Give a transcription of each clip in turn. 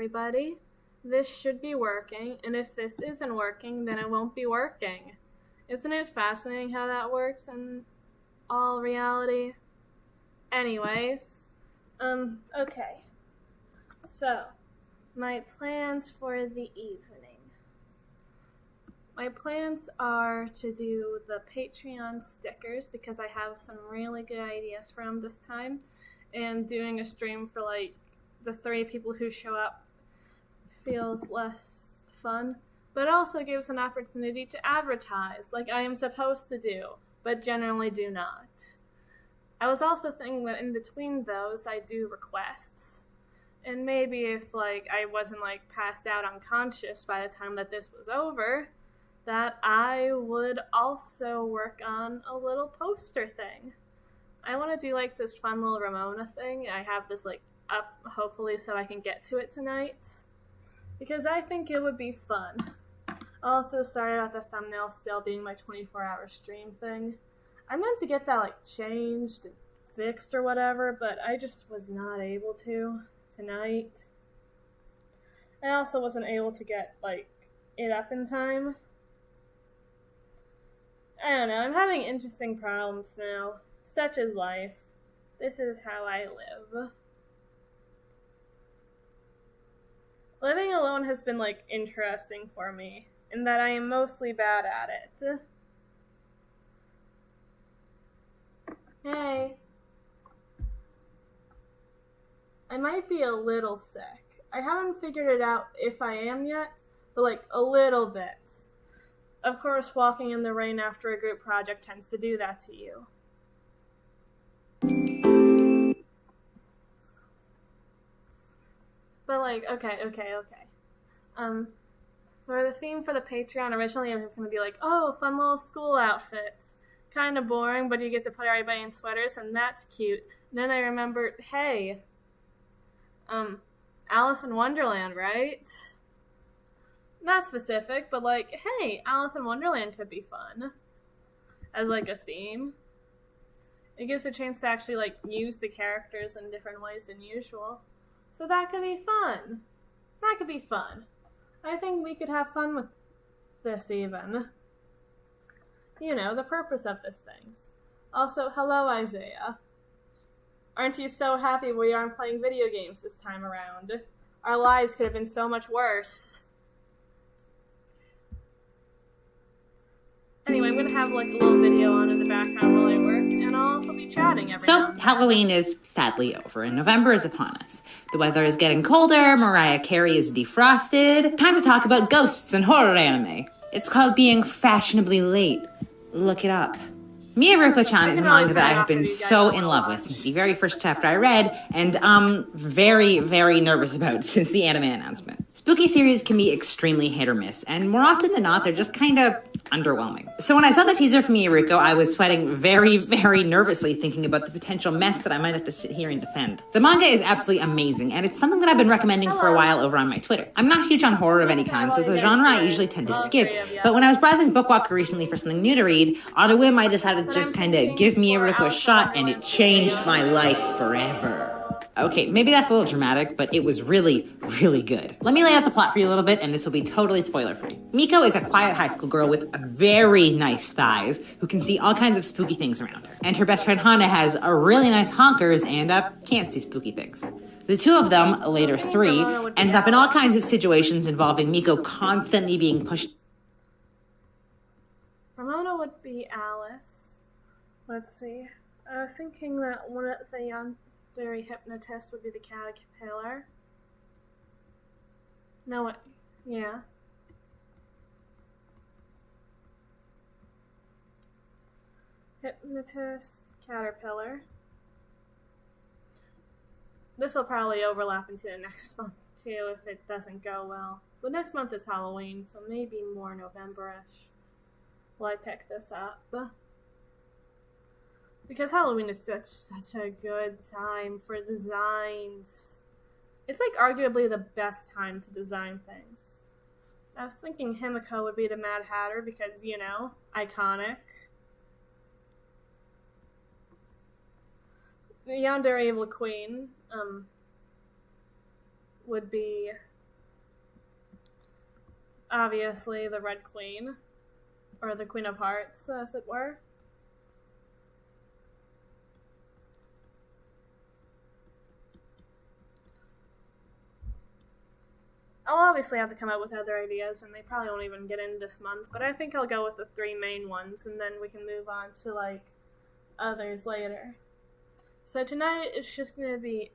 everybody. This should be working, and if this isn't working, then it won't be working. Isn't it fascinating how that works in all reality? Anyways, okay. So, my plans for the evening. My plans are to do the Patreon stickers because I have some really good ideas for them this time, and doing a stream for like the 3 people who show up feels less fun, but it also gives an opportunity to advertise like I am supposed to do, but generally do not. I was also thinking that in between those I do requests, and maybe if like I wasn't like passed out unconscious by the time that this was over, that I would also work on a little poster thing. I want to do like this fun little Ramona thing. I have this like up hopefully so I can get to it tonight, because I think it would be fun. Also, sorry about the thumbnail still being my 24-hour stream thing. I meant to get that like changed and fixed or whatever, but I just was not able to tonight. I also wasn't able to get like it up in time. I don't know, I'm having interesting problems now. Such is life. This is how I live. Living alone has been like interesting for me, in that I am mostly bad at it. Hey. I might be a little sick. I haven't figured it out if I am yet, but like a little bit. Of course, walking in the rain after a group project tends to do that to you. But like, okay. For the theme for the Patreon, originally it was just going to be like, oh, fun little school outfits. Kind of boring, but you get to put everybody in sweaters, and that's cute. And then I remembered, hey, Alice in Wonderland, right? Not specific, but like, hey, Alice in Wonderland could be fun as like a theme. It gives a chance to actually like use the characters in different ways than usual. So that could be fun. That could be fun. I think we could have fun with this even. You know, the purpose of this things. Also, hello Isaiah. Aren't you so happy we aren't playing video games this time around? Our lives could have been so much worse. Anyway, I'm going to have like a little video on in the background while I work, and I'll also be chatting every now and then. Halloween is sadly over, and November is upon us. The weather is getting colder, Mariah Carey is defrosted. Time to talk about ghosts and horror anime. It's called being fashionably late. Look it up. Miya Ruko-chan is a manga that I have been so in love with since the very first chapter I read, and very, very nervous about since the anime announcement. Spooky series can be extremely hit or miss, and more often than not, they're just kind of underwhelming. So when I saw the teaser from Miya Ruko, I was sweating very, very nervously thinking about the potential mess that I might have to sit here and defend. The manga is absolutely amazing, and it's something that I've been recommending for a while over on my Twitter. I'm not huge on horror of any kind, so it's a genre I usually tend to skip, but when I was browsing Bookwalker recently for something new to read, on a whim I decided to just kind of give Miya Ruko a shot, and it changed my life forever. Okay, maybe that's a little dramatic, but it was really, really good. Let me lay out the plot for you a little bit, and this will be totally spoiler-free. Miko is a quiet high school girl with very nice thighs who can see all kinds of spooky things around her. And her best friend Hana has a really nice honkers and can't see spooky things. The two of them, later 3, end up in all kinds of situations involving Miko constantly being pushed. Ramona would be Alice. Let's see. I was thinking that one of the yandere hypnotist would be the caterpillar. No, it, yeah. Hypnotist, caterpillar. This will probably overlap into the next month too if it doesn't go well. But next month is Halloween, so maybe more November-ish will I pick this up. Because Halloween is such a good time for designs. It's like arguably the best time to design things. I was thinking Himiko would be the Mad Hatter because, you know, iconic. The Yandere Evil Queen would be obviously the Red Queen, or the Queen of Hearts, as it were. I'll obviously have to come up with other ideas, and they probably won't even get in this month, but I think I'll go with the 3 main ones, and then we can move on to, like, others later. So tonight it's just going to be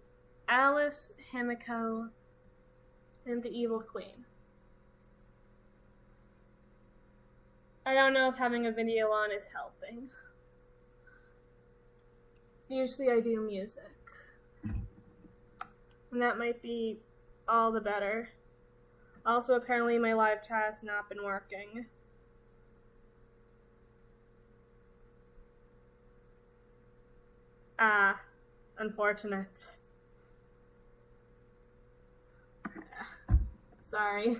Alice, Himiko, and the Evil Queen. I don't know if having a video on is helping. Usually I do music, and that might be all the better. Also, apparently my live chat has not been working. Ah, unfortunate. Sorry.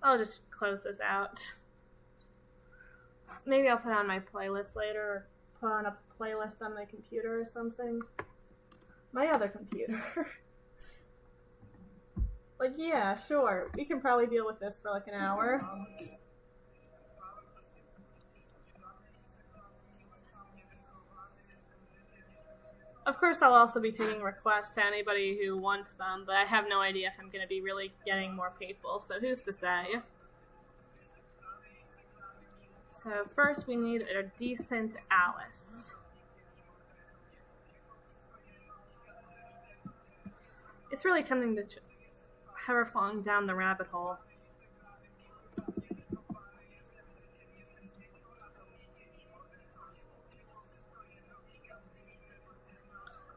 I'll just close this out. Maybe I'll put on my playlist later, or put on a playlist on my computer or something. My other computer. Like, yeah, sure. We can probably deal with this for like an hour. Of course, I'll also be taking requests to anybody who wants them, but I have no idea if I'm going to be really getting more people, so who's to say? So first we need a decent Alice. It's really tempting to have her falling down the rabbit hole.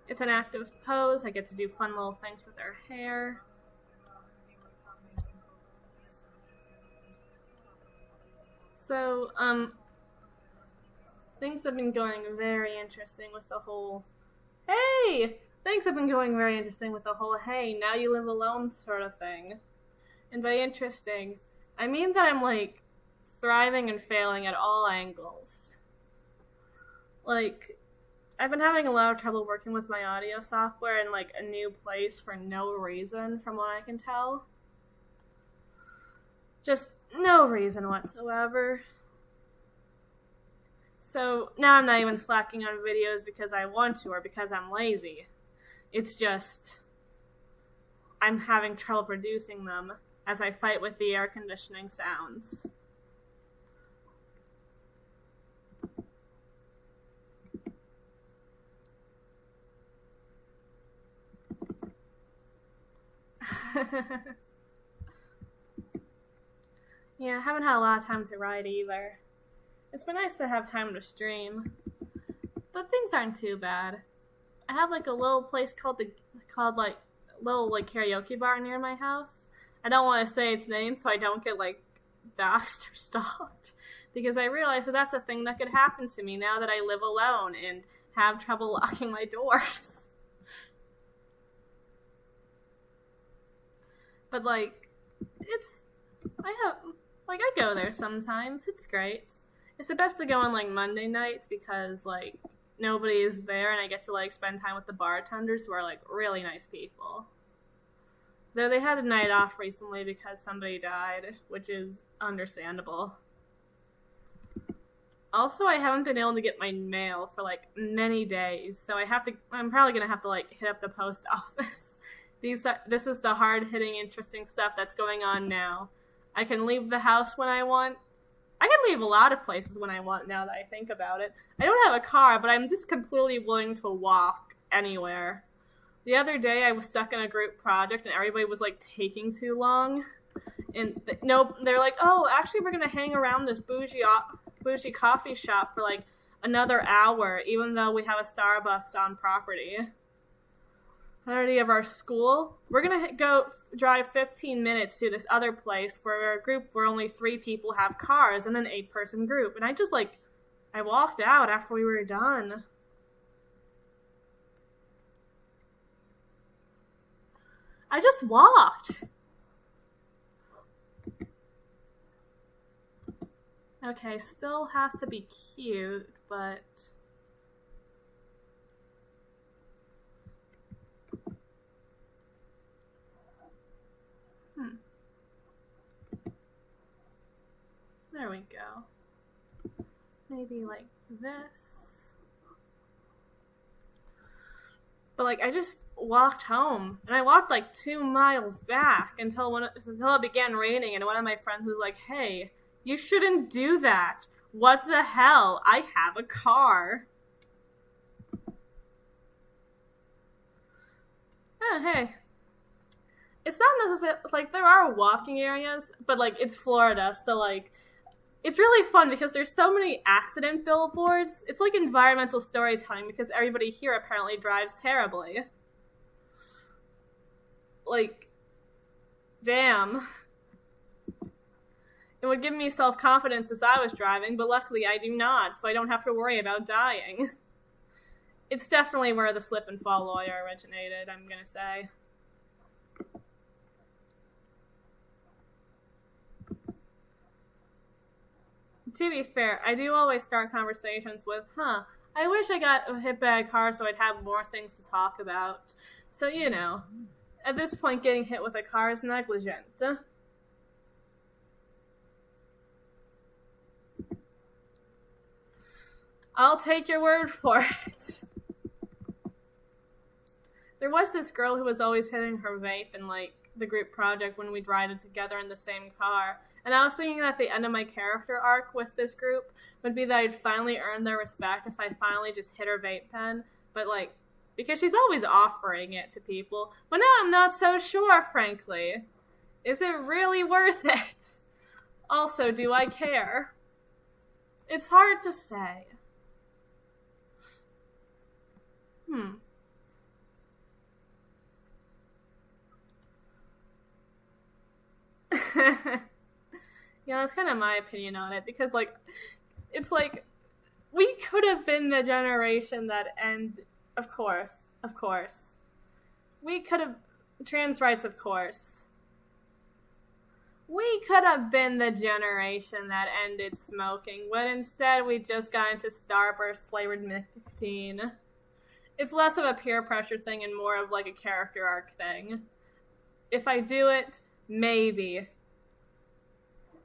It's an active pose. I get to do fun little things with her hair. So, things have been going very interesting with the whole, hey! Things have been going very interesting with the whole, hey, now you live alone sort of thing. And by interesting, I mean that I'm, like, thriving and failing at all angles. Like, I've been having a lot of trouble working with my audio software in, like, a new place for no reason, from what I can tell. Just no reason whatsoever. So, now I'm not even slacking on videos because I want to or because I'm lazy. It's just, I'm having trouble producing them as I fight with the air conditioning sounds. Yeah, I haven't had a lot of time to write either. It's been nice to have time to stream, but things aren't too bad. I have like a little place called karaoke bar near my house. I don't want to say its name so I don't get like doxxed or stalked, because I realize that that's a thing that could happen to me now that I live alone and have trouble locking my doors. But like, I go there sometimes. It's great. It's the best to go on like Monday nights because like nobody is there and I get to like spend time with the bartenders who are like really nice people. Though they had a night off recently because somebody died, which is understandable. Also, I haven't been able to get my mail for like many days, so I'm probably gonna have to like hit up the post office. This is the hard-hitting, interesting stuff that's going on now. I can leave the house when I want. I can leave a lot of places when I want now that I think about it. I don't have a car, but I'm just completely willing to walk anywhere. The other day, I was stuck in a group project, and everybody was, like, taking too long. And, they're like, oh, actually, we're going to hang around this bougie coffee shop for, like, another hour, even though we have a Starbucks on property. Already of our school. We're gonna go drive 15 minutes to this other place where only 3 people have cars and an 8-person group. And I walked out after we were done. I just walked. Okay, still has to be cute, but maybe like this. But like I just walked home, and I walked like 2 miles back until it began raining, and one of my friends was like, "Hey, you shouldn't do that. What the hell? I have a car." Oh, hey. It's not necessarily, like, there are walking areas, but, like, it's Florida, so, like, it's really fun because there's so many accident billboards. It's like environmental storytelling because everybody here apparently drives terribly. Like, damn. It would give me self-confidence if I was driving, but luckily I do not, so I don't have to worry about dying. It's definitely where the slip and fall lawyer originated, I'm gonna say. To be fair, I do always start conversations with, I wish I got hit by a car so I'd have more things to talk about. So, you know, at this point getting hit with a car is negligent. I'll take your word for it. There was this girl who was always hitting her vape in, like, the group project when we'd ride it together in the same car. And I was thinking that the end of my character arc with this group would be that I'd finally earn their respect if I finally just hit her vape pen. But, like, because she's always offering it to people. But now I'm not so sure, frankly. Is it really worth it? Also, do I care? It's hard to say. Yeah, that's kind of my opinion on it, because, like, it's like, we could have been the generation that of course. We could have, trans rights, of course. We could have been the generation that ended smoking, but instead we just got into Starburst flavored nicotine. It's less of a peer pressure thing and more of, like, a character arc thing. If I do it, maybe.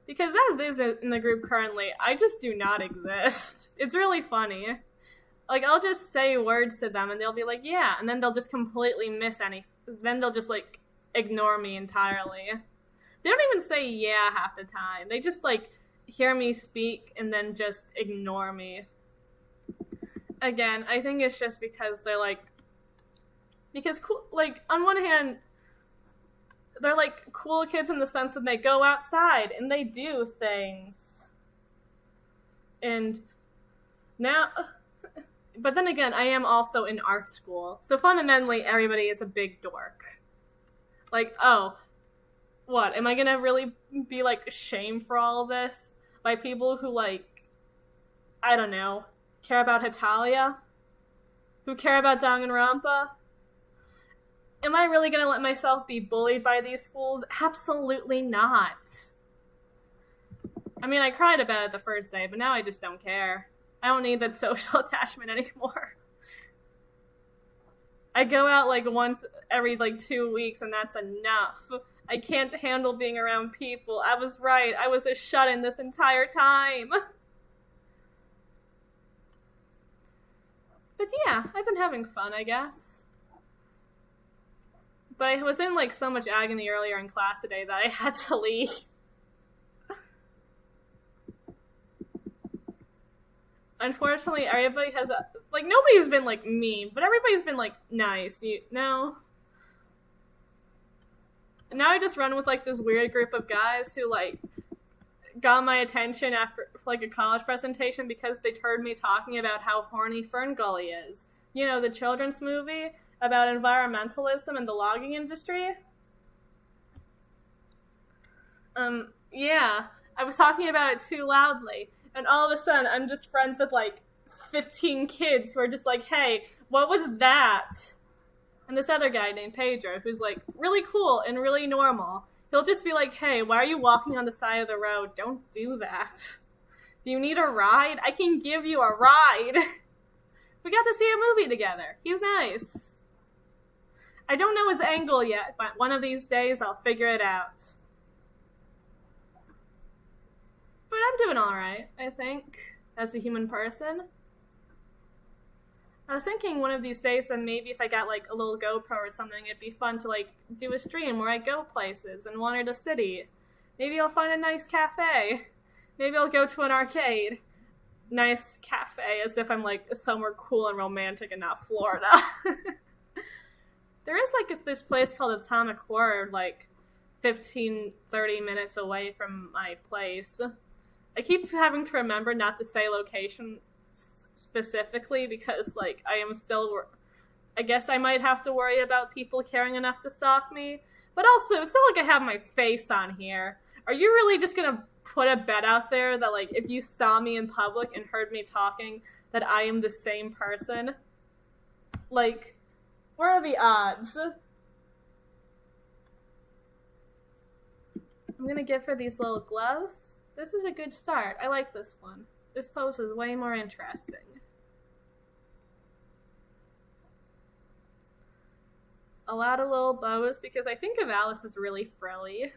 Because as is in the group currently, I just do not exist. It's really funny. Like, I'll just say words to them and they'll be like, yeah, and then they'll just completely then they'll just, like, ignore me entirely. They don't even say yeah half the time. They just, like, hear me speak and then just ignore me. Again, I think it's just because they're, like, because, cool, like, on one hand, they're, like, cool kids in the sense that they go outside and they do things. And now, but then again, I am also in art school. So fundamentally, everybody is a big dork. Like, oh, what? Am I gonna really be, like, shamed for all of this by people who, like, I don't know, care about Hetalia? Who care about Danganronpa? Am I really gonna let myself be bullied by these fools? Absolutely not. I mean, I cried about it the first day, but now I just don't care. I don't need that social attachment anymore. I go out, like, once every, like, 2 weeks, and that's enough. I can't handle being around people. I was right. I was a shut-in this entire time. But yeah, I've been having fun, I guess. But I was in, like, so much agony earlier in class today that I had to leave. Unfortunately, everybody has, like, nobody's been, like, mean, but everybody's been, like, nice, you know? And now I just run with, like, this weird group of guys who, like, got my attention after, like, a college presentation because they heard me talking about how horny Fern Gully is. You know, the children's movie about environmentalism and the logging industry? Yeah, I was talking about it too loudly, and all of a sudden I'm just friends with, like, 15 kids who are just like, hey, what was that? And this other guy named Pedro, who's, like, really cool and really normal, he'll just be like, hey, why are you walking on the side of the road? Don't do that. Do you need a ride? I can give you a ride. We got to see a movie together. He's nice. I don't know his angle yet, but one of these days I'll figure it out. But I'm doing alright, I think. as a human person. I was thinking one of these days that maybe if I got like a little GoPro or something, it'd be fun to like do a stream where I go places and wander the city. Maybe I'll find a nice cafe. Maybe I'll go to an arcade. Nice cafe, as if I'm like somewhere cool and romantic and not Florida. There is like this place called Atomic Horror, like 15-30 minutes away from my place. I keep having to remember not to say location specifically because like I guess I might have to worry about people caring enough to stalk me, but also it's not like I have my face on here. Are you really just gonna put a bet out there that like if you saw me in public and heard me talking that I am the same person? Like, where are the odds? I'm gonna give her these little gloves. This is a good start. I like this one. This pose is way more interesting. A lot of little bows because I think of Alice as really frilly.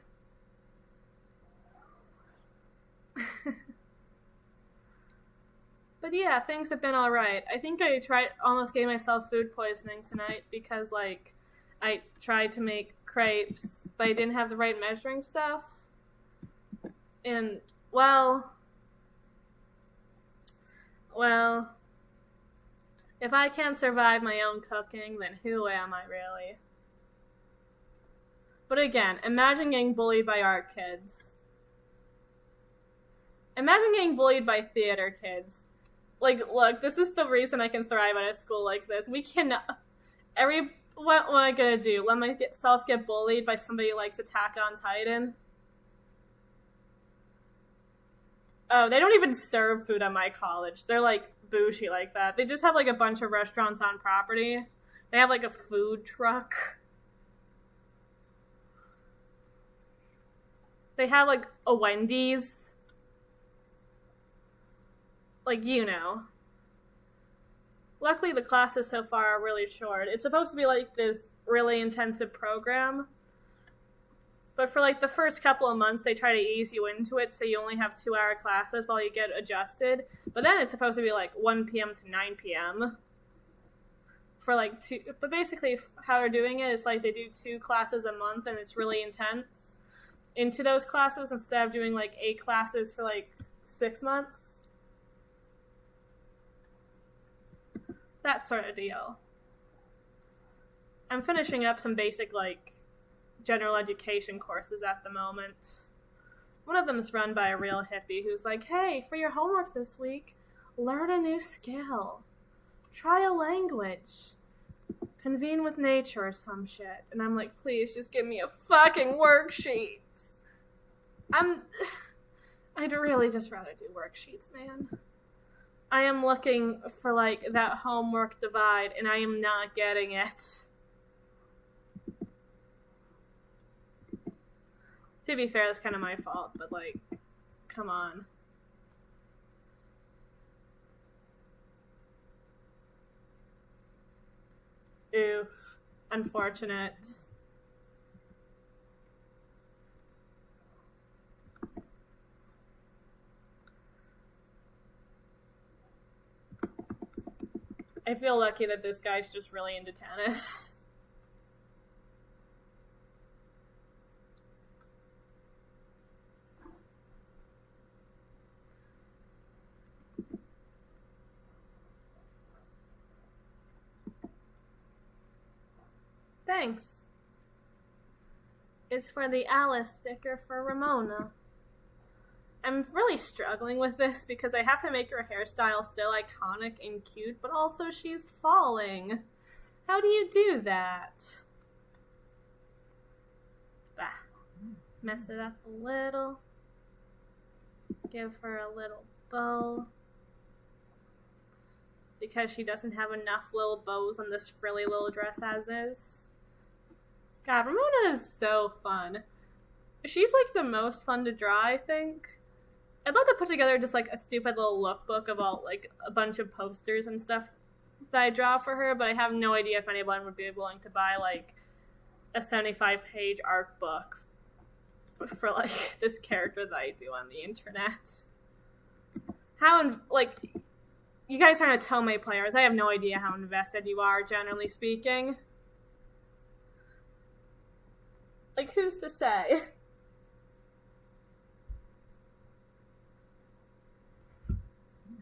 But yeah, things have been alright. I think I almost gave myself food poisoning tonight because, like, I tried to make crepes, but I didn't have the right measuring stuff. And, well, if I can't survive my own cooking, then who am I really? But again, imagine getting bullied by art kids. Imagine getting bullied by theater kids. Like, look, this is the reason I can thrive at a school like this. We cannot... What am I gonna do? Let myself get bullied by somebody who likes Attack on Titan? Oh, they don't even serve food at my college. They're, like, bougie like that. They just have, like, a bunch of restaurants on property. They have, like, a food truck. They have, like, a Wendy's. Like, you know. Luckily, the classes so far are really short. It's supposed to be, like, this really intensive program. But for, like, the first couple of months, they try to ease you into it, so you only have 2-hour classes while you get adjusted. But then it's supposed to be, like, 1 p.m. to 9 p.m. For, like, But basically, how they're doing it is, like, they do 2 classes a month, and it's really intense into those classes instead of doing, like, 8 classes for, like, 6 months. That sort of deal. I'm finishing up some basic, like, general education courses at the moment. One of them is run by a real hippie who's like, hey, for your homework this week, learn a new skill. Try a language. Convene with nature or some shit. And I'm like, please, just give me a fucking worksheet. I'd really just rather do worksheets, man. I am looking for, like, that homework divide, and I am not getting it. To be fair, that's kind of my fault, but, like, come on. Oof. Unfortunate. I feel lucky that this guy's just really into tennis. Thanks. It's for the Alice sticker for Ramona. I'm really struggling with this because I have to make her hairstyle still iconic and cute, but also she's falling. How do you do that? Bah. Mess it up a little. Give her a little bow. Because she doesn't have enough little bows on this frilly little dress as is. God, Ramona is so fun. She's like the most fun to draw, I think. I'd love to put together just like a stupid little lookbook of all like a bunch of posters and stuff that I draw for her, but I have no idea if anyone would be willing to buy like a 75-page art book for like this character that I do on the internet. you guys aren't Otome players. I have no idea how invested you are, generally speaking. Like, who's to say?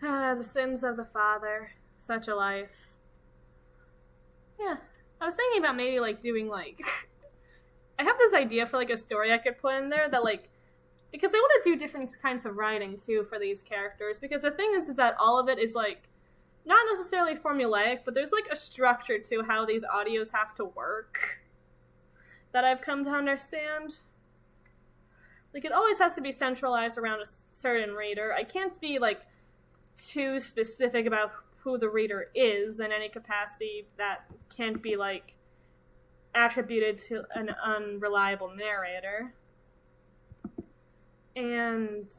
The sins of the father. Such a life. Yeah. I was thinking about maybe, like, doing, like... I have this idea for, like, a story I could put in there that, like... Because I want to do different kinds of writing, too, for these characters. Because the thing is that all of it is, like, not necessarily formulaic, but there's, like, a structure to how these audios have to work that I've come to understand. Like, it always has to be centralized around a certain reader. I can't be, like, too specific about who the reader is in any capacity that can't be, like, attributed to an unreliable narrator. And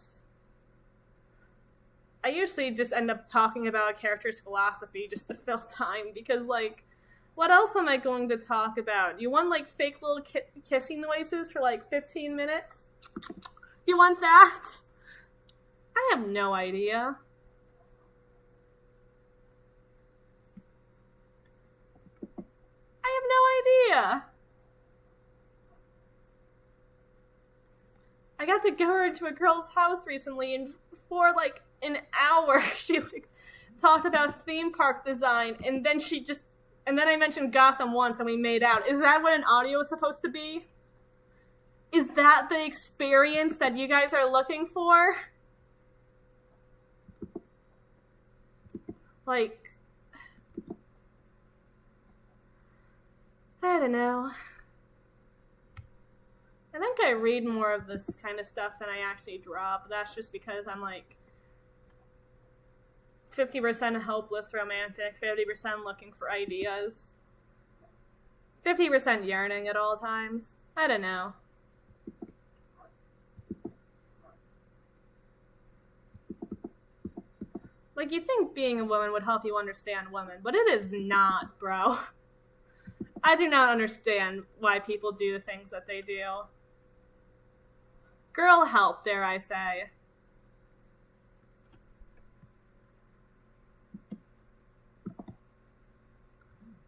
I usually just end up talking about a character's philosophy just to fill time, because, like, what else am I going to talk about? You want, like, fake little kissing noises for, like, 15 minutes? You want that? I have no idea. I have no idea. I got to go into a girl's house recently, and for, like, an hour, she, like, talked about theme park design, and then I mentioned Gotham once, and we made out. Is that what an audio is supposed to be? Is that the experience that you guys are looking for? Like, I don't know. I think I read more of this kind of stuff than I actually draw, but that's just because I'm, like, 50% hopeless romantic, 50% looking for ideas, 50% yearning at all times. I don't know. Like, you think being a woman would help you understand women, but it is not, bro. I do not understand why people do the things that they do. Girl help, dare I say.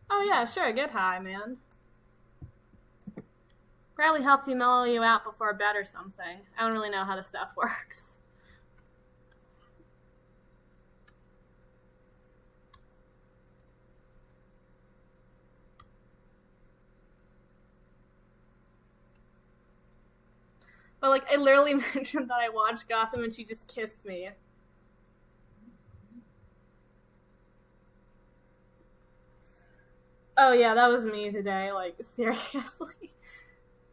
Oh yeah, sure, get high, man. Probably helped you mellow you out before bed or something. I don't really know how this stuff works. But, like, I literally mentioned that I watched Gotham and she just kissed me. Oh yeah, that was me today, like, seriously.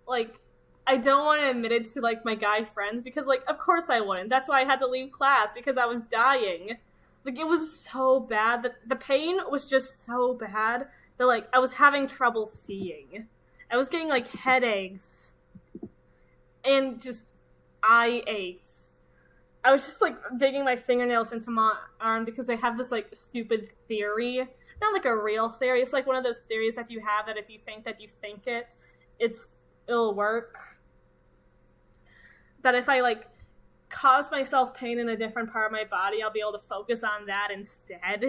Like, I don't want to admit it to, like, my guy friends, because, like, of course I wouldn't. That's why I had to leave class, because I was dying. Like, it was so bad. The pain was just so bad that, like, I was having trouble seeing. I was getting, like, headaches. And just eye aches. I was just, like, digging my fingernails into my arm because I have this, like, stupid theory. Not like a real theory. It's like one of those theories that you have that if you think it, it'll work. That if I, like, cause myself pain in a different part of my body, I'll be able to focus on that instead.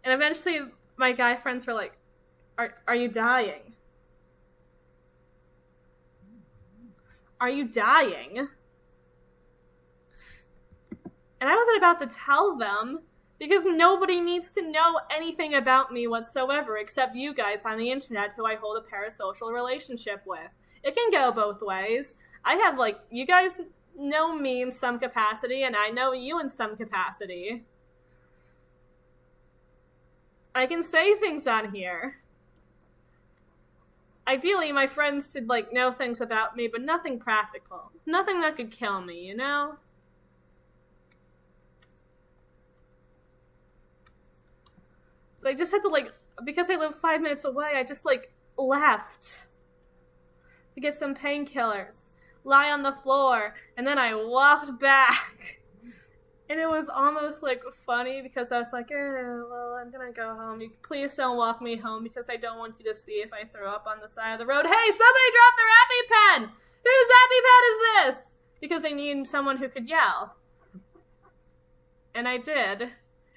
And eventually, my guy friends were like, are you dying? Are you dying? And I wasn't about to tell them, because nobody needs to know anything about me whatsoever except you guys on the internet who I hold a parasocial relationship with. It can go both ways. I have, like, you guys know me in some capacity, and I know you in some capacity. I can say things on here. Ideally, my friends should, like, know things about me, but nothing practical. Nothing that could kill me, you know? I just had to, like, because I live 5 minutes away, I just, like, left to get some painkillers, lie on the floor, and then I walked back. And it was almost, like, funny because I was like, well, I'm gonna go home. Please don't walk me home because I don't want you to see if I throw up on the side of the road. Hey, somebody dropped their EpiPen! Whose EpiPen is this? Because they need someone who could yell. And I did.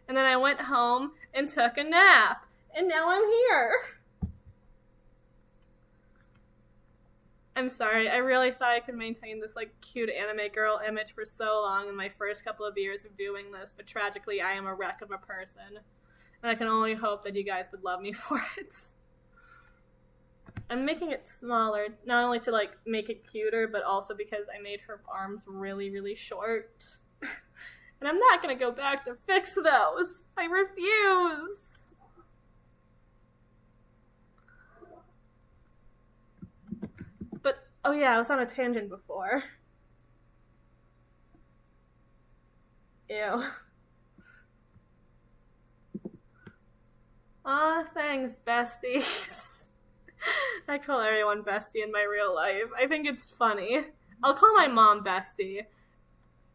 And then I went home and took a nap. And now I'm here. I'm sorry, I really thought I could maintain this, like, cute anime girl image for so long in my first couple of years of doing this, but tragically I am a wreck of a person. And I can only hope that you guys would love me for it. I'm making it smaller, not only to, like, make it cuter, but also because I made her arms really, really short. And I'm not gonna go back to fix those! I refuse! But, oh yeah, I was on a tangent before. Ew. Aw, thanks, besties. I call everyone bestie in my real life. I think it's funny. I'll call my mom bestie.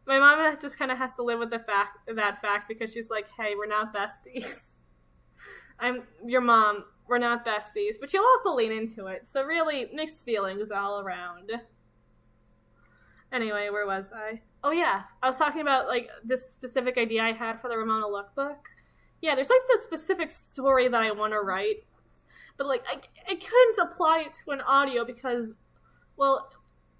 My mom just kind of has to live with that fact because she's like, hey, we're not besties. I'm your mom, we're not besties. But she'll also lean into it. So really, mixed feelings all around. Anyway, where was I? Oh yeah, I was talking about, like, this specific idea I had for the Ramona lookbook. Yeah, there's, like, this specific story that I want to write. But, like, I couldn't apply it to an audio because, well,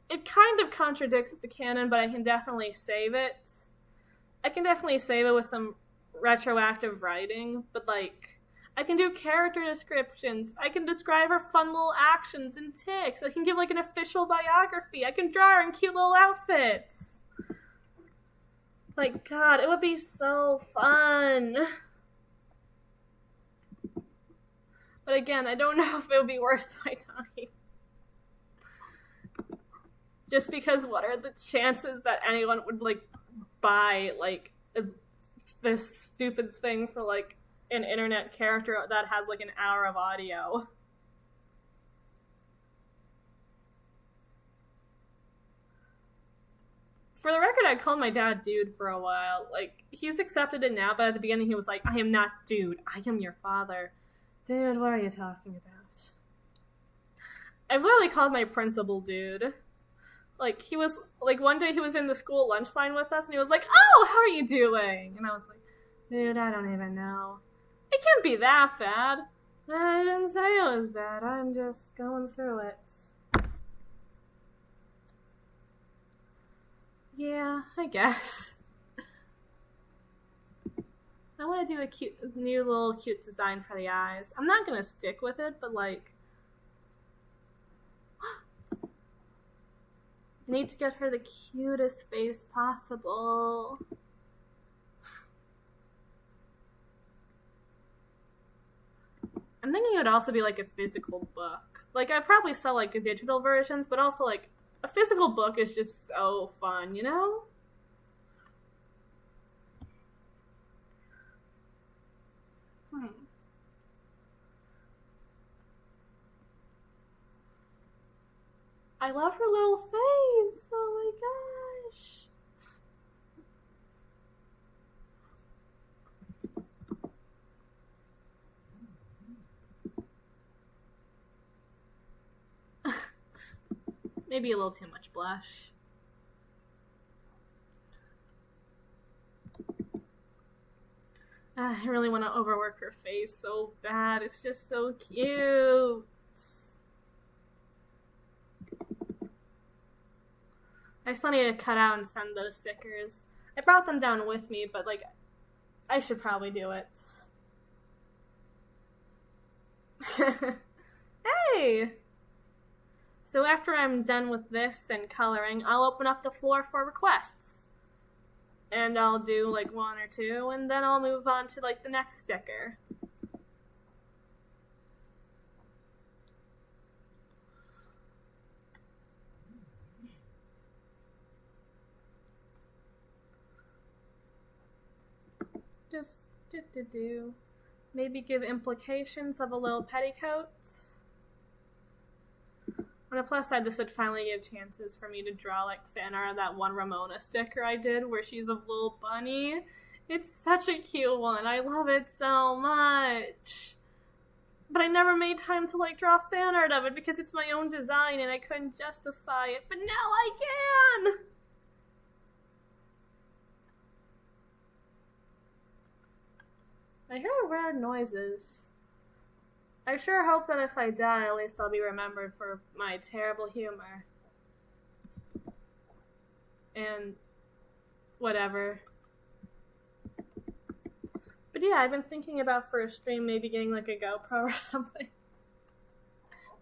it kind of contradicts the canon, but I can definitely save it. I can definitely save it with some retroactive writing, but, like, I can do character descriptions. I can describe her fun little actions and tics. I can give, like, an official biography. I can draw her in cute little outfits. Like, God, it would be so fun. But again, I don't know if it would be worth my time. Just because what are the chances that anyone would, like, buy, like, this stupid thing for, like, an internet character that has, like, an hour of audio? For the record, I called my dad dude for a while. Like, he's accepted it now, but at the beginning he was like, I am not dude, I am your father. Dude, what are you talking about? I've literally called my principal dude. Like, he was, like, one day he was in the school lunch line with us, and he was like, oh, how are you doing? And I was like, dude, I don't even know. It can't be that bad. I didn't say it was bad. I'm just going through it. Yeah, I guess. I want to do a new little cute design for the eyes. I'm not going to stick with it, but, like, I need to get her the cutest face possible. I'm thinking it would also be, like, a physical book. Like, I'd probably sell, like, digital versions, but also, like, a physical book is just so fun, you know? I love her little face! Oh my gosh! Maybe a little too much blush. I really want to overwork her face so bad. It's just so cute. I still need to cut out and send those stickers. I brought them down with me, but, like, I should probably do it. Hey! So after I'm done with this and coloring, I'll open up the floor for requests. And I'll do, like, one or two, and then I'll move on to, like, the next sticker. Just do. Maybe give implications of a little petticoat. On the plus side, this would finally give chances for me to draw, like, fan art of that one Ramona sticker I did where she's a little bunny. It's such a cute one. I love it so much. But I never made time to, like, draw fan art of it because it's my own design and I couldn't justify it. But now I can! I hear weird noises. I sure hope that if I die, at least I'll be remembered for my terrible humor. And whatever. But yeah, I've been thinking about for a stream maybe getting like a GoPro or something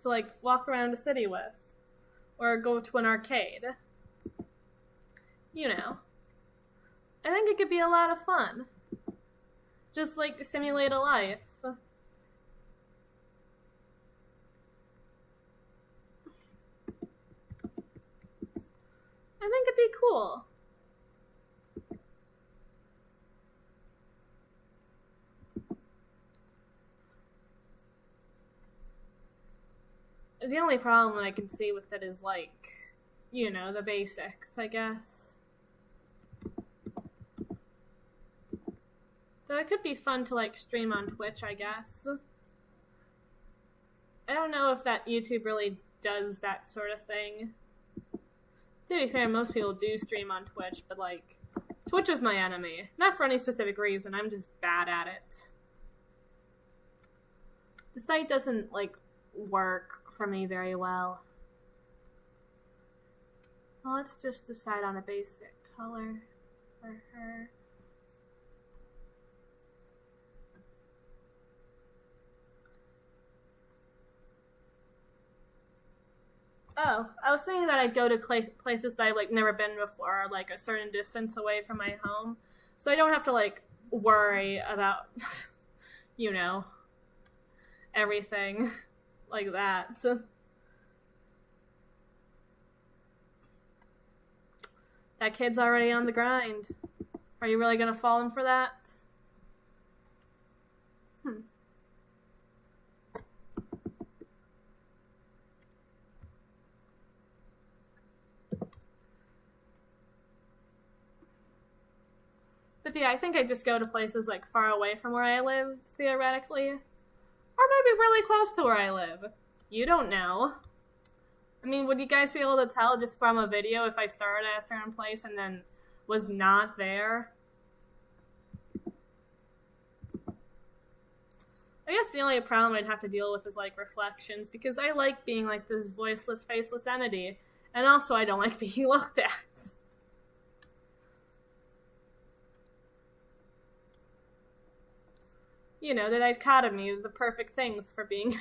to like walk around the city with, or go to an arcade. You know. I think it could be a lot of fun. Just like simulate a life. I think it'd be cool. The only problem I can see with it is, like, you know, the basics, I guess. Though it could be fun to, like, stream on Twitch, I guess. I don't know if that YouTube really does that sort of thing. To be fair, most people do stream on Twitch, but, like, Twitch is my enemy. Not for any specific reason, I'm just bad at it. The site doesn't, like, work for me very well. Well, let's just decide on a basic color for her. Oh, I was thinking that I'd go to places that I've, like, never been before, like, a certain distance away from my home. So I don't have to, like, worry about, you know, everything like that. That kid's already on the grind. Are you really gonna fall in for that? But yeah, I think I'd just go to places like far away from where I live, theoretically. Or maybe really close to where I live. You don't know. I mean, would you guys be able to tell just from a video if I started at a certain place and then was not there? I guess the only problem I'd have to deal with is, like, reflections, because I like being, like, this voiceless, faceless entity. And also I don't like being looked at. You know, the dichotomy, the perfect things for being...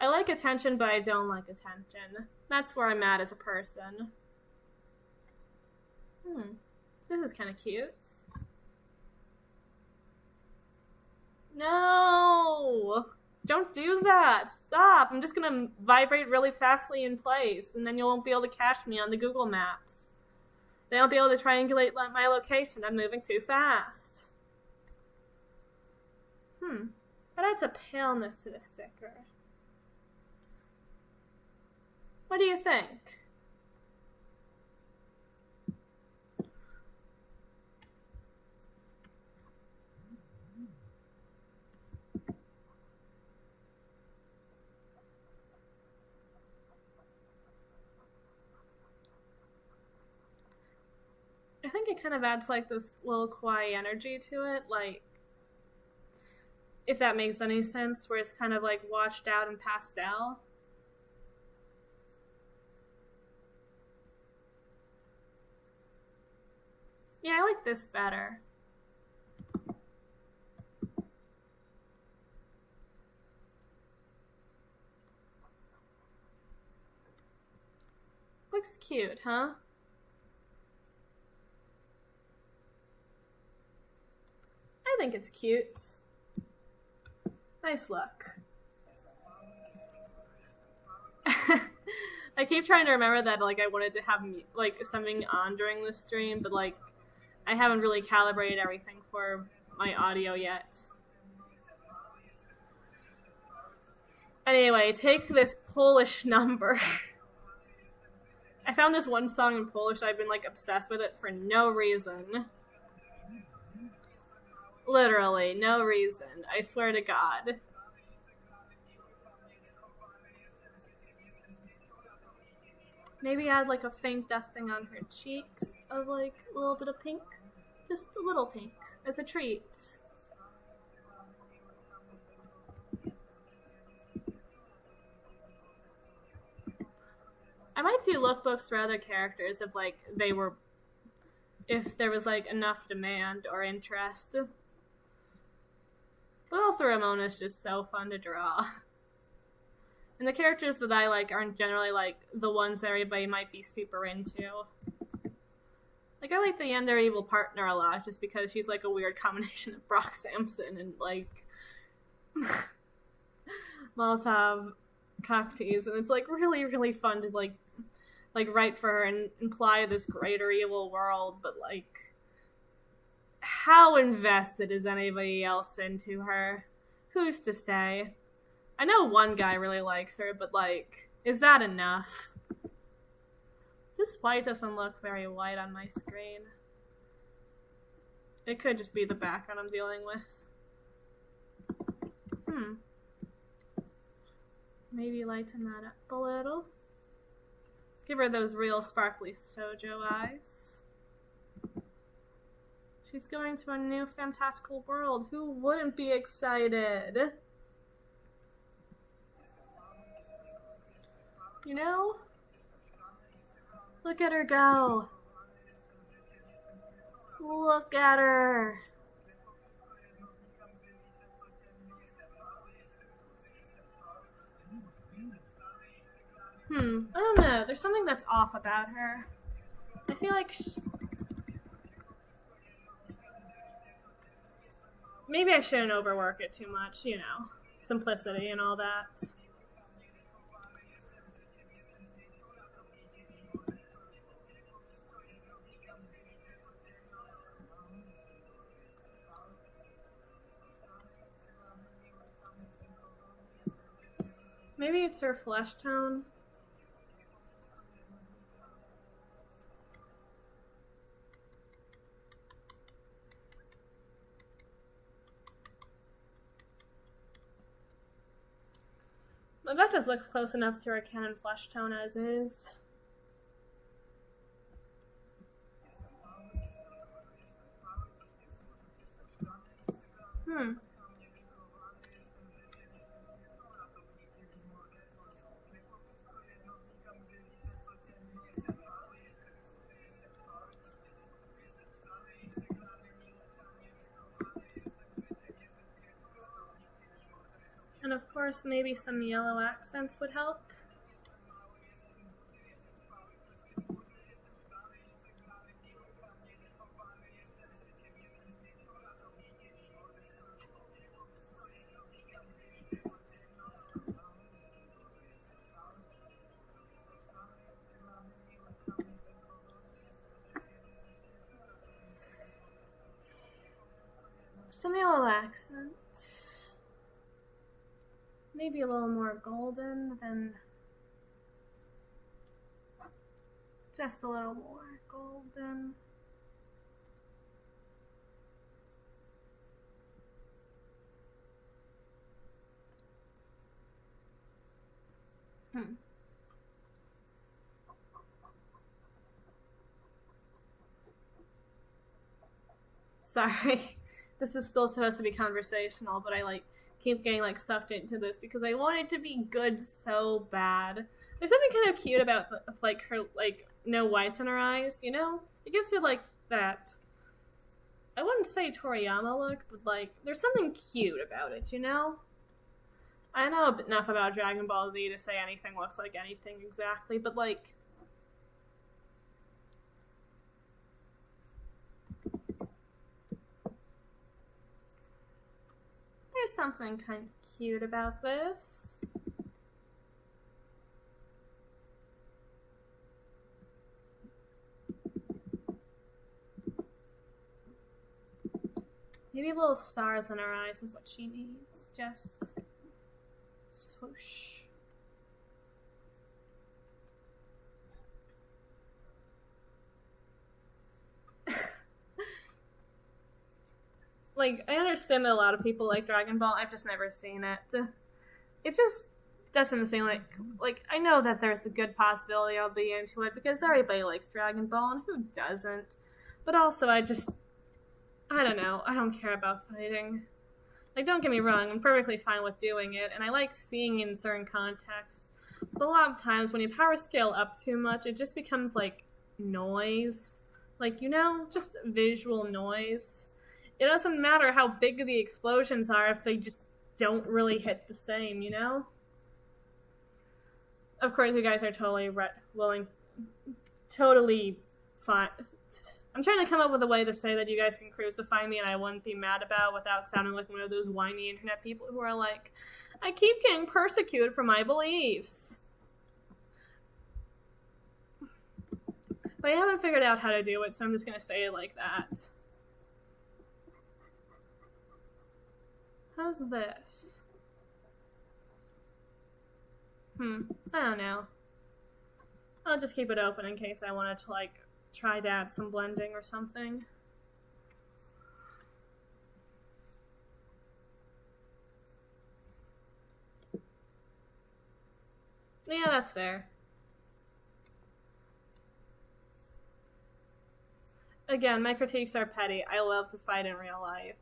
I like attention, but I don't like attention. That's where I'm at as a person. This is kind of cute. No! Don't do that! Stop! I'm just gonna vibrate really fastly in place, and then you won't be able to catch me on the Google Maps. They won't be able to triangulate my location. I'm moving too fast. That adds a paleness to the sticker. What do you think? I think it kind of adds, like, this little kawaii energy to it, like, if that makes any sense, where it's kind of, like, washed out and pastel. Yeah, I like this better. Looks cute, huh? I think it's cute. Nice look. I keep trying to remember that, like, I wanted to have, like, something on during the stream, but, like, I haven't really calibrated everything for my audio yet. Anyway, take this Polish number. I found this one song in Polish, I've been, like, obsessed with it for no reason. Literally, no reason. I swear to God. Maybe add, like, a faint dusting on her cheeks of, like, a little bit of pink. Just a little pink, as a treat. I might do lookbooks for other characters if, like, if there was, like, enough demand or interest. But also Ramona's just so fun to draw. And the characters that I like aren't generally, like, the ones that everybody might be super into. Like, I like the Yender Evil Partner a lot, just because she's, like, a weird combination of Brock Sampson and, like, Molotov cocktease, and it's, like, really, really fun to, like write for her and imply this greater evil world, but, like, how invested is anybody else into her? Who's to say? I know one guy really likes her, but, like, is that enough? This white doesn't look very white on my screen. It could just be the background I'm dealing with. Maybe lighten that up a little. Give her those real sparkly shoujo eyes. She's going to a new fantastical world. Who wouldn't be excited? You know? Look at her go. Look at her. I don't know. There's something that's off about her. I feel like maybe I shouldn't overwork it too much, you know. Simplicity and all that. Maybe it's her flesh tone. But that just looks close enough to her canon flesh tone as is. And of course, maybe some yellow accents would help. Some yellow accents. Maybe a little more golden than just a little more golden. Sorry, this is still supposed to be conversational, but I keep getting sucked into this because I want it to be good so bad. There's something kind of cute about her no whites in her eyes, you know? It gives her that, I wouldn't say Toriyama look, but there's something cute about it, you know? I know enough about Dragon Ball Z to say anything looks like anything exactly, but there's something kind of cute about this. Maybe little stars in her eyes is what she needs. Just swoosh. I understand that a lot of people like Dragon Ball. I've just never seen it. It just doesn't seem like I know that there's a good possibility I'll be into it because everybody likes Dragon Ball, and who doesn't? But also, I don't know. I don't care about fighting. Don't get me wrong. I'm perfectly fine with doing it, and I like seeing in certain contexts. But a lot of times when you power scale up too much, it just becomes like noise. Like, just visual noise. It doesn't matter how big the explosions are if they just don't really hit the same, Of course, you guys are totally totally fine. I'm trying to come up with a way to say that you guys can crucify me and I wouldn't be mad about without sounding like one of those whiny internet people who are like, I keep getting persecuted for my beliefs. But I haven't figured out how to do it, so I'm just going to say it like that. How's this? I don't know. I'll just keep it open in case I wanted to, try to add some blending or something. Yeah, that's fair. Again, my critiques are petty. I love to fight in real life.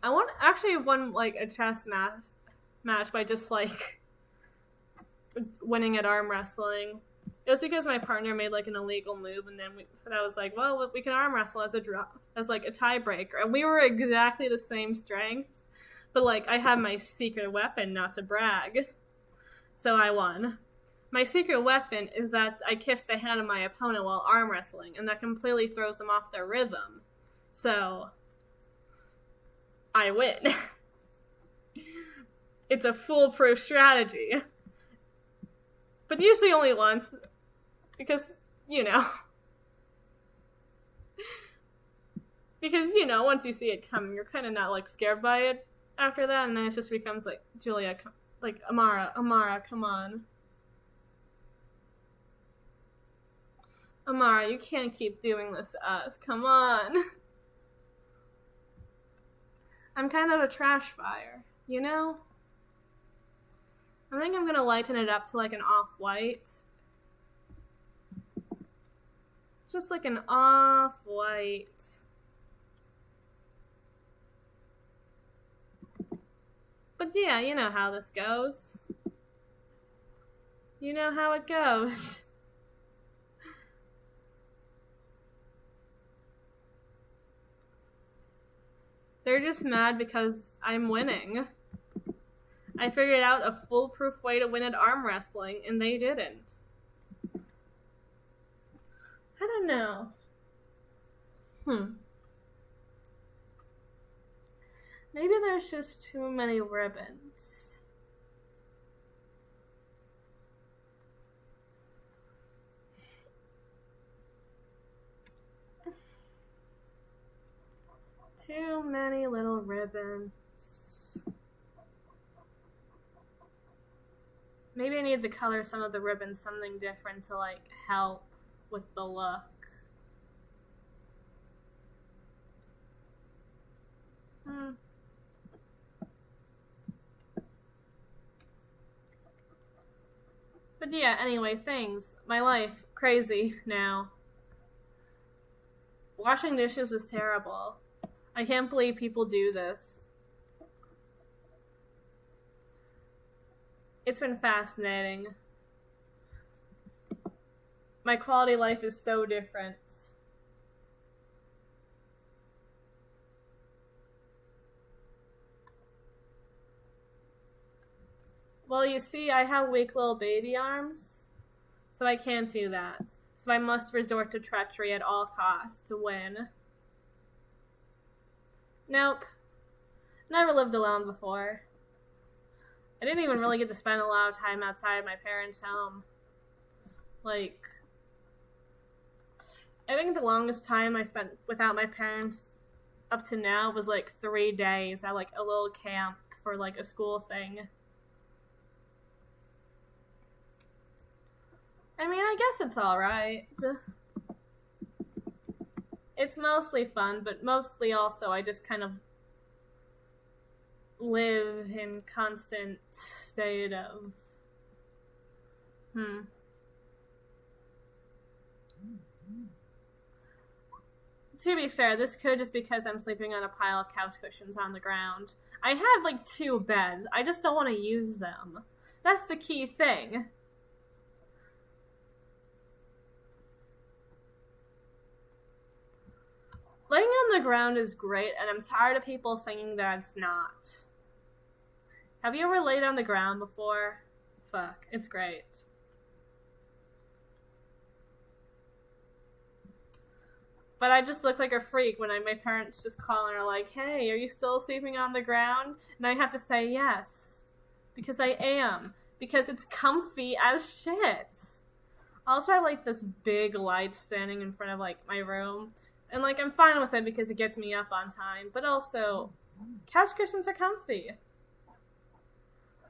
I actually won, a chess match by just, winning at arm wrestling. It was because my partner made, an illegal move, and then I was like, well, we can arm wrestle as a tiebreaker. And we were exactly the same strength, but, I had my secret weapon, not to brag. So I won. My secret weapon is that I kiss the hand of my opponent while arm wrestling, and that completely throws them off their rhythm. So I win. It's a foolproof strategy. But usually only once, because, Because, once you see it coming, you're kind of not, scared by it after that, and then it just becomes, Julia, Amara, come on. Amara, you can't keep doing this to us. Come on. I'm kind of a trash fire, I think I'm gonna lighten it up to an off-white. Just an off-white. But yeah, you know how this goes. You know how it goes. They're just mad because I'm winning. I figured out a foolproof way to win at arm wrestling, and they didn't. I don't know. Maybe there's just too many ribbons. Too many little ribbons. Maybe I need to color some of the ribbons something different to help with the look. But yeah, anyway, things. My life. Crazy now. Washing dishes is terrible. I can't believe people do this. It's been fascinating. My quality of life is so different. Well, you see, I have weak little baby arms, so I can't do that. So I must resort to treachery at all costs to win. Nope. Never lived alone before. I didn't even really get to spend a lot of time outside my parents' home. I think the longest time I spent without my parents up to now was 3 days at a little camp for a school thing. I mean, I guess it's alright. It's mostly fun, but mostly also I just kind of live in constant state of To be fair, this could just because I'm sleeping on a pile of couch cushions on the ground. I have 2 beds. I just don't want to use them. That's the key thing. Laying on the ground is great, and I'm tired of people thinking that it's not. Have you ever laid on the ground before? Fuck, it's great. But I just look like a freak when my parents just call and are like, hey, are you still sleeping on the ground? And I have to say yes. Because I am. Because it's comfy as shit. Also, I have like this big light standing in front of like my room. And like I'm fine with it because it gets me up on time. But also, couch cushions are comfy.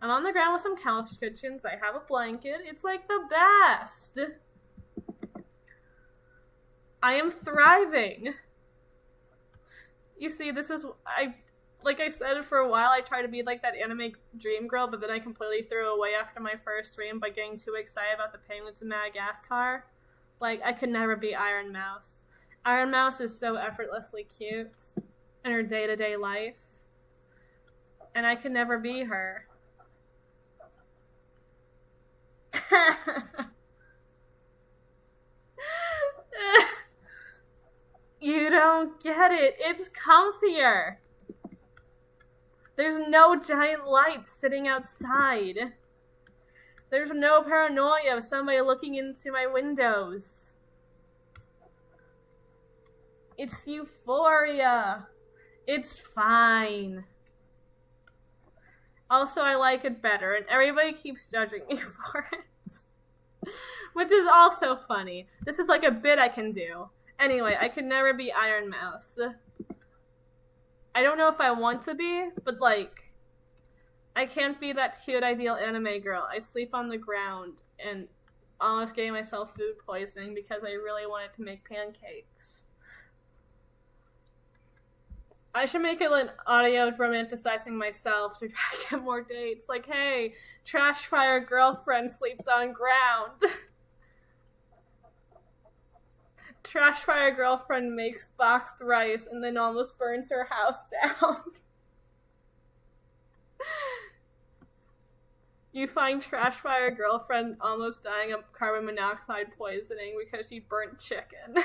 I'm on the ground with some couch cushions. I have a blanket. It's like the best. I am thriving. You see, this is... Like I said, for a while I tried to be like that anime dream girl, but then I completely threw away after my first dream by getting too excited about the penguins in Madagascar. Like, I could never be Iron Mouse. Iron Mouse is so effortlessly cute in her day-to-day life. And I could never be her. You don't get it. It's comfier. There's no giant lights sitting outside. There's no paranoia of somebody looking into my windows. It's euphoria. It's fine. Also, I like it better, and everybody keeps judging me for it. Which is also funny. This is like a bit I can do. Anyway, I could never be Iron Mouse. I don't know if I want to be, but like, I can't be that cute ideal anime girl. I sleep on the ground and almost gave myself food poisoning because I really wanted to make pancakes. I should make it an audio romanticizing myself to try to get more dates. Like, hey, trash fire girlfriend sleeps on ground. Trash fire girlfriend makes boxed rice and then almost burns her house down. You find trash fire girlfriend almost dying of carbon monoxide poisoning because she burnt chicken.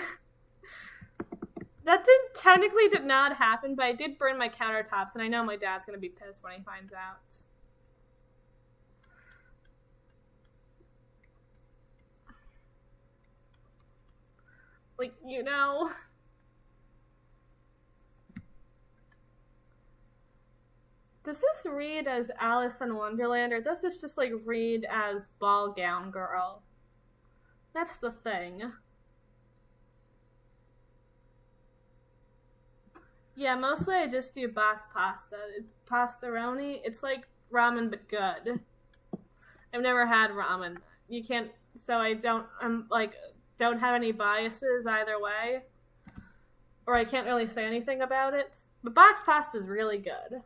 That technically did not happen, but I did burn my countertops, and I know my dad's gonna be pissed when he finds out. Like, you know... Does this read as Alice in Wonderland, or does this just, like, read as Ball Gown Girl? That's the thing. Yeah, mostly I just do box pasta. It's pastaroni. It's like ramen, but good. I've never had ramen. You can't... So I don't... don't have any biases either way. Or I can't really say anything about it. But box pasta is really good.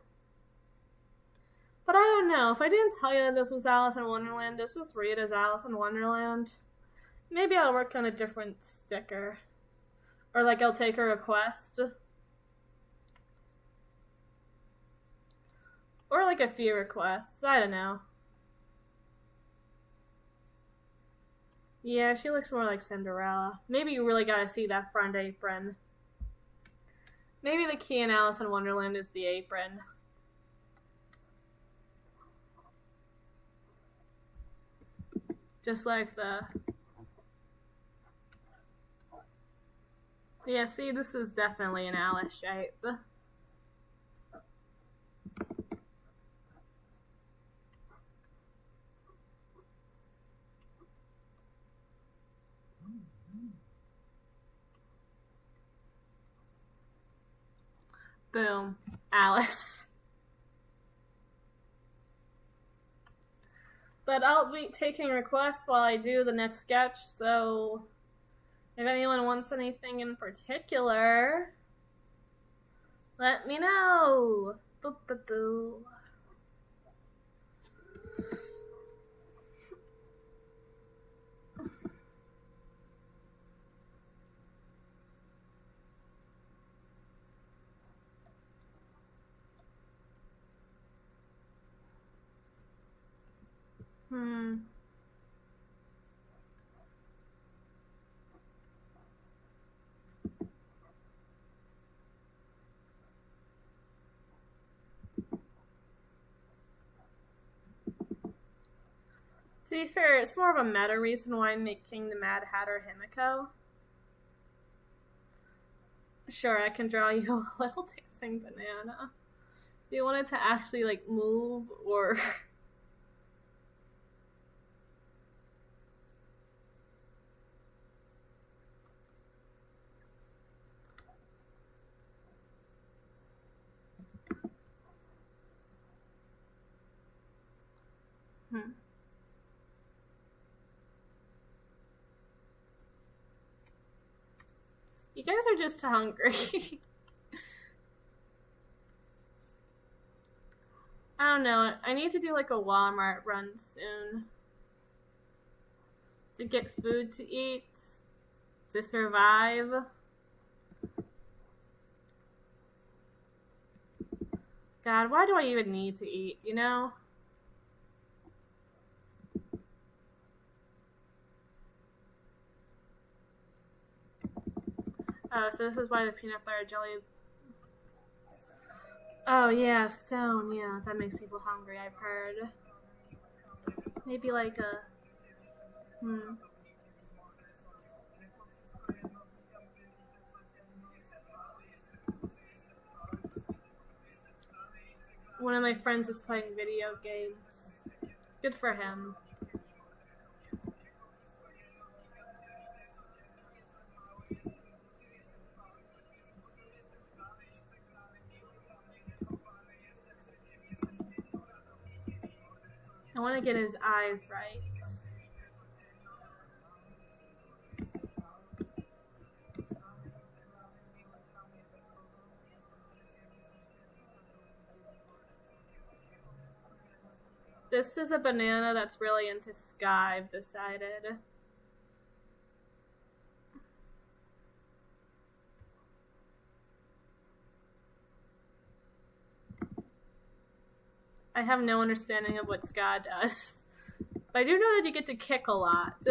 But I don't know. If I didn't tell you that this was Alice in Wonderland, does this read as Alice in Wonderland? Maybe I'll work on a different sticker. Or like I'll take a request. Or like a few requests. I don't know. Yeah, she looks more like Cinderella. Maybe you really gotta see that front apron. Maybe the key in Alice in Wonderland is the apron. Just like the... Yeah, see, this is definitely an Alice shape. Boom. Alice. But I'll be taking requests while I do the next sketch, so if anyone wants anything in particular, let me know. Boop, boop, boop. Hmm. To be fair, it's more of a meta reason why I'm making the Mad Hatter Himiko. Sure, I can draw you a little dancing banana. Do you want it to actually, like, move, or... Hmm. You guys are just hungry. I don't know. I need to do like a Walmart run soon. To get food to eat. To survive. God, why do I even need to eat, you know? Oh, so this is why the peanut butter jelly... Oh, yeah, stone, yeah. That makes people hungry, I've heard. Maybe like a... One of my friends is playing video games. Good for him. I want to get his eyes right. This is a banana that's really into sky, I've decided. I have no understanding of what ska does. But I do know that you get to kick a lot.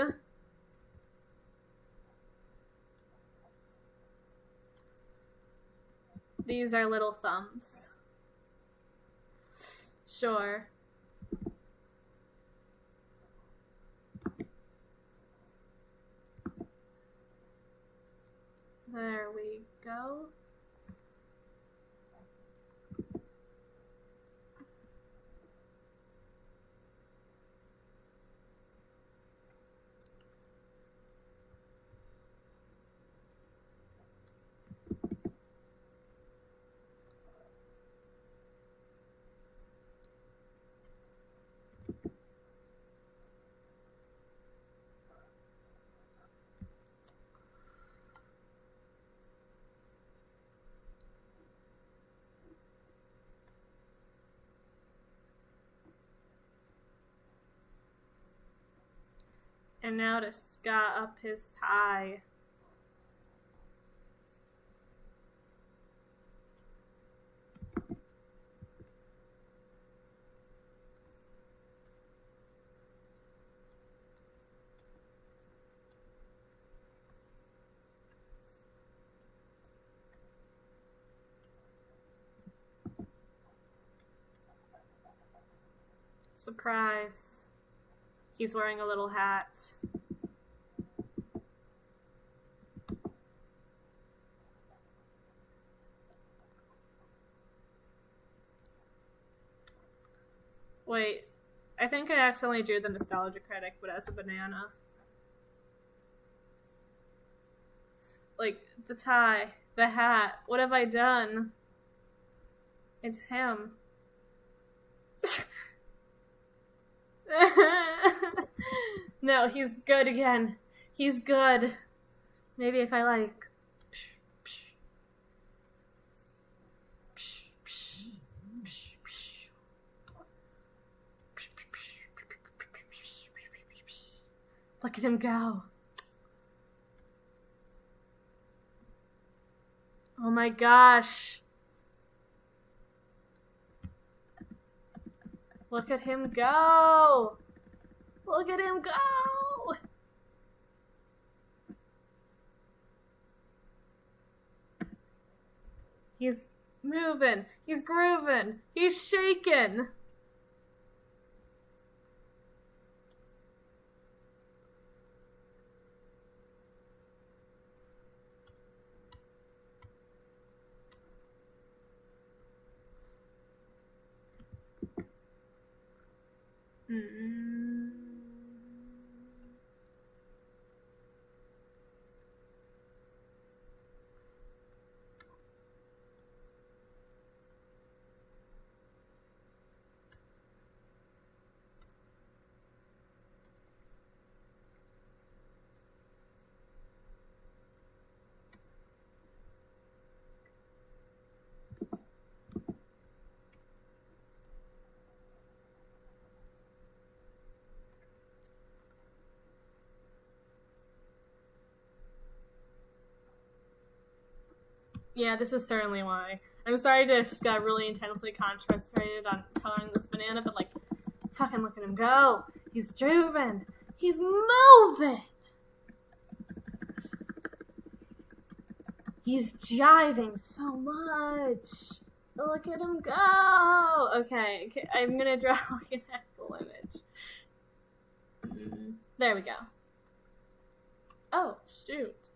These are little thumbs. Sure. There we go. And now to ska up his tie. Surprise. He's wearing a little hat. Wait, I think I accidentally drew the nostalgia critic, but as a banana. Like, the tie, the hat, what have I done? It's him. No, he's good again. He's good. Maybe if I like... Look at him go. Oh my gosh. Look at him go. Look at him go! He's moving. He's grooving. He's shaking. Yeah, this is certainly why. I'm sorry to just got really intensely concentrated on coloring this banana, but like, fucking look at him go. He's moving. He's moving. He's jiving so much. Look at him go. Okay, I'm gonna draw like an actual image. There we go. Oh, shoot.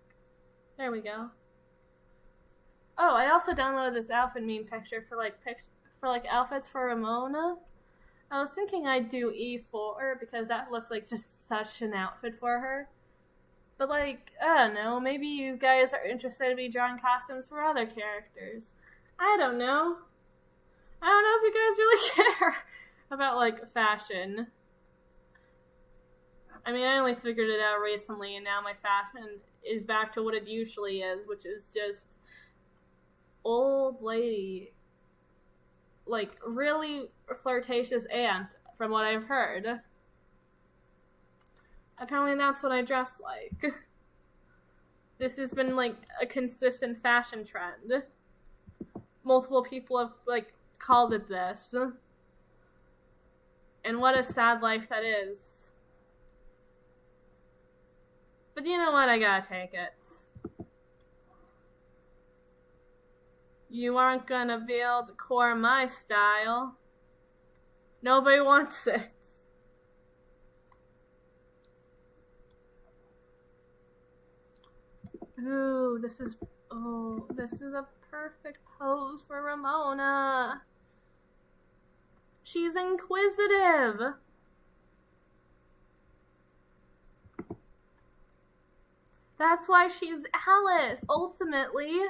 There we go. Oh, I also downloaded this outfit meme picture for like outfits for Ramona. I was thinking I'd do E4 because that looks like just such an outfit for her. But like, I don't know, maybe you guys are interested in me drawing costumes for other characters. I don't know. I don't know if you guys really care about like fashion. I mean, I only figured it out recently, and now my fashion is back to what it usually is, which is just old lady, like really flirtatious aunt, from what I've heard. Apparently that's what I dress like. This has been like a consistent fashion trend. Multiple people have like called it this. And what a sad life that is. But you know what? I gotta take it. You aren't gonna be able to core my style. Nobody wants it. Ooh, this is a perfect pose for Ramona. She's inquisitive. That's why she's Alice, ultimately.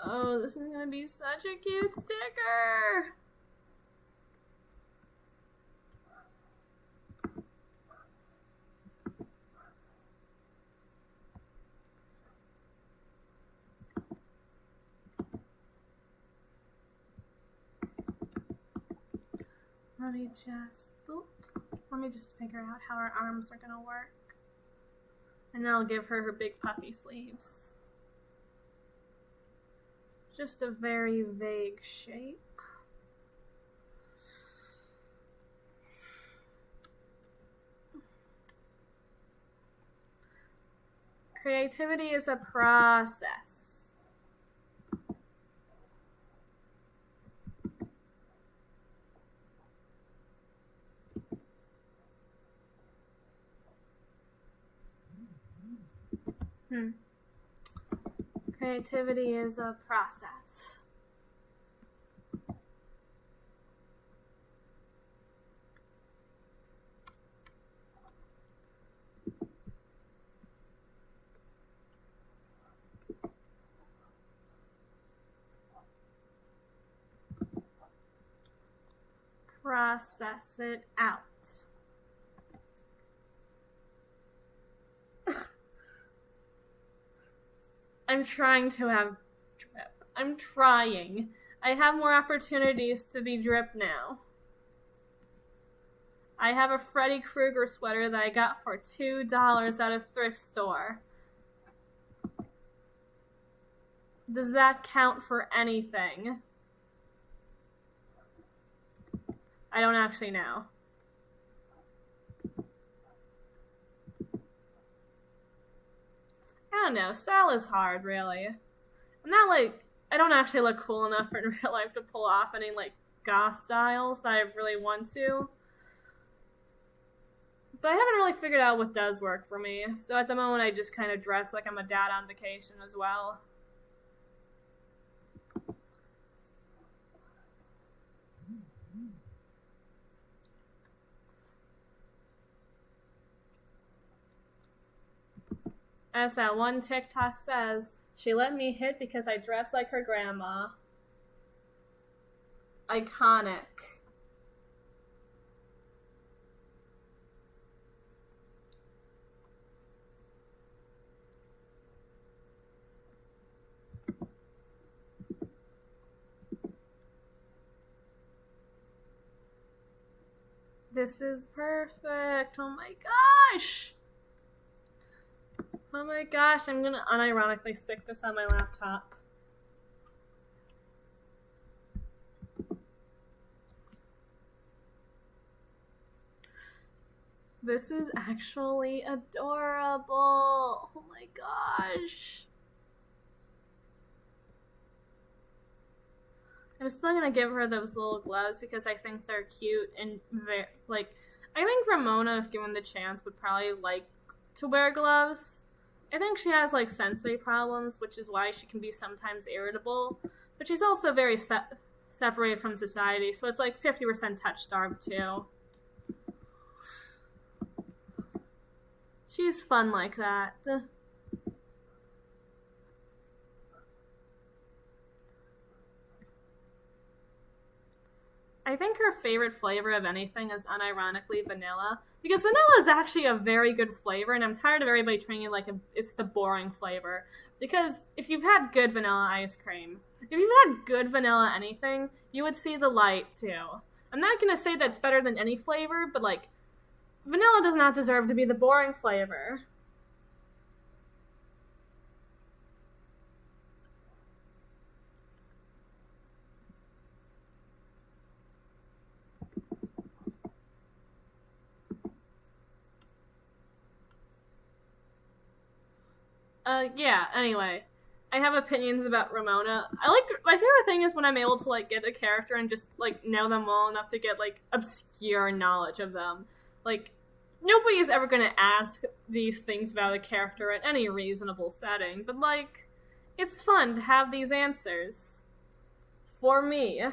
Oh, this is gonna be such a cute sticker. Let me just figure out how her arms are gonna work. And then I'll give her her big puffy sleeves. Just a very vague shape. Creativity is a process. Creativity is a process. Process it out. I'm trying to have drip. I'm trying. I have more opportunities to be drip now. I have a Freddy Krueger sweater that I got for $2 at a thrift store. Does that count for anything? I don't actually know. I don't know. Style is hard, really. I'm not like, I don't actually look cool enough in real life to pull off any like goth styles that I really want to. But I haven't really figured out what does work for me. So at the moment I just kind of dress like I'm a dad on vacation as well. As that one TikTok says, she let me hit because I dress like her grandma. Iconic. This is perfect. Oh my gosh. Oh my gosh, I'm gonna unironically stick this on my laptop. This is actually adorable. Oh my gosh. I'm still gonna give her those little gloves because I think they're cute and like, I think Ramona, if given the chance, would probably like to wear gloves. I think she has like sensory problems, which is why she can be sometimes irritable. But she's also very separated from society, so it's like 50% touch starved too. She's fun like that. I think her favorite flavor of anything is unironically vanilla. Because vanilla is actually a very good flavor, and I'm tired of everybody treating it like it's the boring flavor. Because if you've had good vanilla ice cream, if you've had good vanilla anything, you would see the light too. I'm not going to say that's better than any flavor, but like, vanilla does not deserve to be the boring flavor. Yeah, anyway. I have opinions about Ramona. My favorite thing is when I'm able to, like, get a character and just, like, know them well enough to get, like, obscure knowledge of them. Like, nobody is ever gonna ask these things about a character in any reasonable setting, but, like, it's fun to have these answers. For me.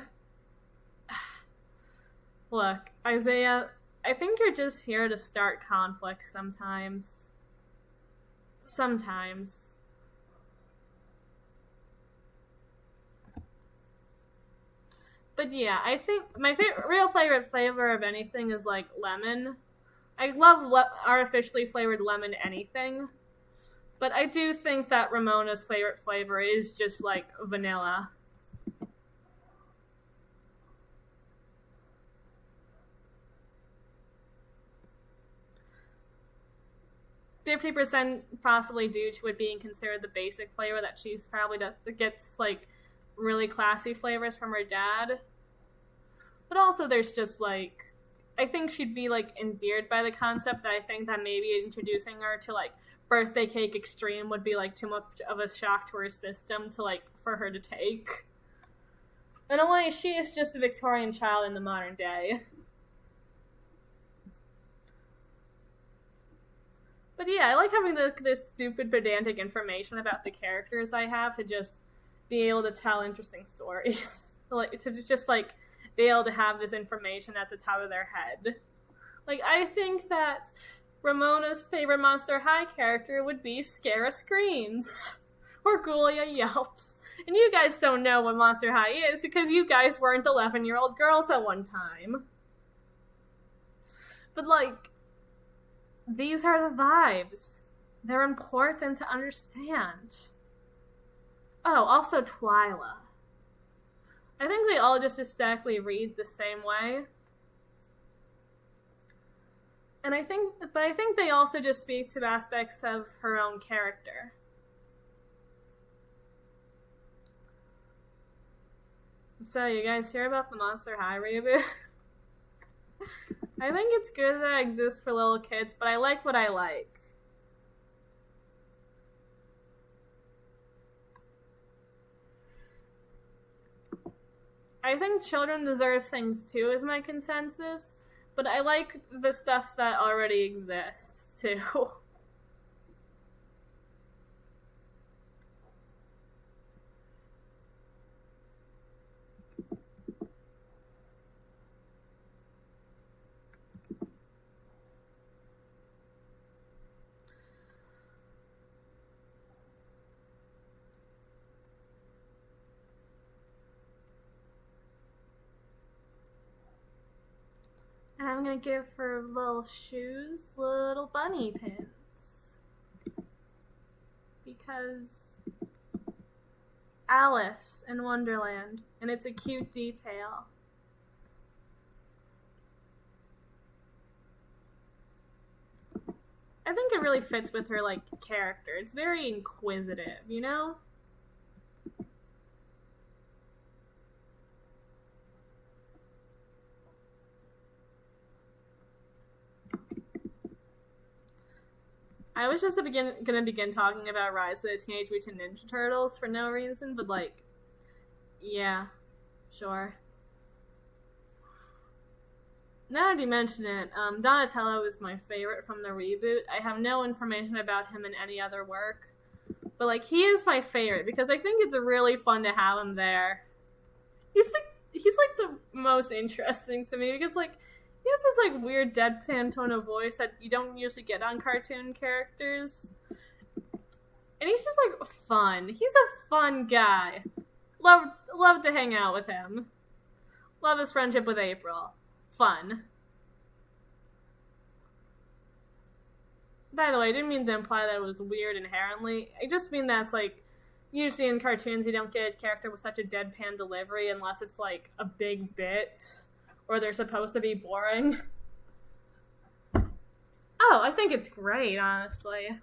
Look, Isaiah, I think you're just here to start conflict sometimes. Sometimes. But yeah, I think my real favorite flavor of anything is like lemon. I love artificially flavored lemon anything. But I do think that Ramona's favorite flavor is just like vanilla. 50% possibly due to it being considered the basic flavor that she's probably gets like really classy flavors from her dad. But also there's just like, I think she'd be like endeared by the concept that I think that maybe introducing her to like birthday cake extreme would be like too much of a shock to her system to like for her to take. In a way, she is just a Victorian child in the modern day. But yeah, I like having this stupid pedantic information about the characters I have to just be able to tell interesting stories. Like, to just, like, be able to have this information at the top of their head. Like, I think that Ramona's favorite Monster High character would be Scara Screams. Or Ghoulia Yelps. And you guys don't know what Monster High is because you guys weren't 11-year-old girls at one time. But, like, these are the vibes. They're important to understand. Oh, also Twyla. I think they all just aesthetically read the same way. And I think they also just speak to aspects of her own character. So, you guys hear about the Monster High reboot? I think it's good that it exists for little kids, but I like what I like. I think children deserve things too, is my consensus, but I like the stuff that already exists too. And I'm gonna give her little shoes little bunny pins. Because Alice in Wonderland, and it's a cute detail. I think it really fits with her, like, character. It's very inquisitive, you know? I was just gonna begin talking about Rise of the Teenage Mutant Ninja Turtles for no reason, but, like, yeah, sure. Now that you mention it, Donatello is my favorite from the reboot. I have no information about him in any other work, but, like, he is my favorite because I think it's really fun to have him there. He's like the most interesting to me because, like, he has this, like, weird deadpan tone of voice that you don't usually get on cartoon characters. And he's just, like, fun. He's a fun guy. Love to hang out with him. Love his friendship with April. Fun. By the way, I didn't mean to imply that it was weird inherently. I just mean that's, like, usually in cartoons you don't get a character with such a deadpan delivery unless it's, like, a big bit. Or they're supposed to be boring. Oh, I think it's great, honestly.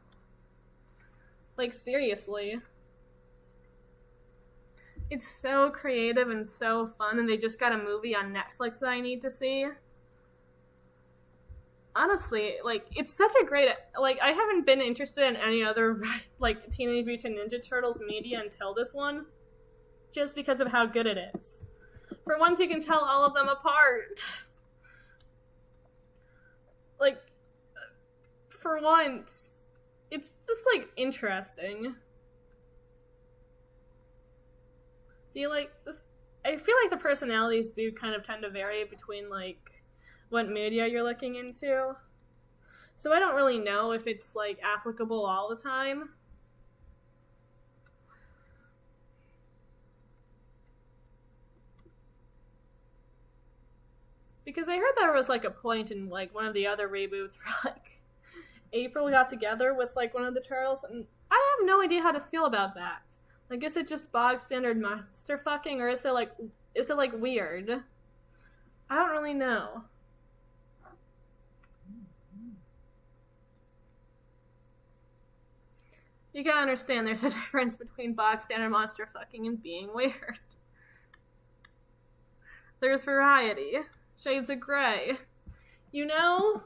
Like, seriously. It's so creative and so fun, and they just got a movie on Netflix that I need to see. Honestly, like, it's such a great... Like, I haven't been interested in any other, like, Teenage Mutant Ninja Turtles media until this one. Just because of how good it is. For once, you can tell all of them apart. Like, for once, it's just, like, interesting. Do you, like... I feel like the personalities do kind of tend to vary between, like, what media you're looking into. So I don't really know if it's, like, applicable all the time. Because I heard there was, like, a point in, like, one of the other reboots where, like, April got together with, like, one of the turtles, and I have no idea how to feel about that. Like, is it just bog standard monster fucking, or is it, like, weird? I don't really know. You gotta understand there's a difference between bog standard monster fucking and being weird. There's variety. Shades of gray. You know?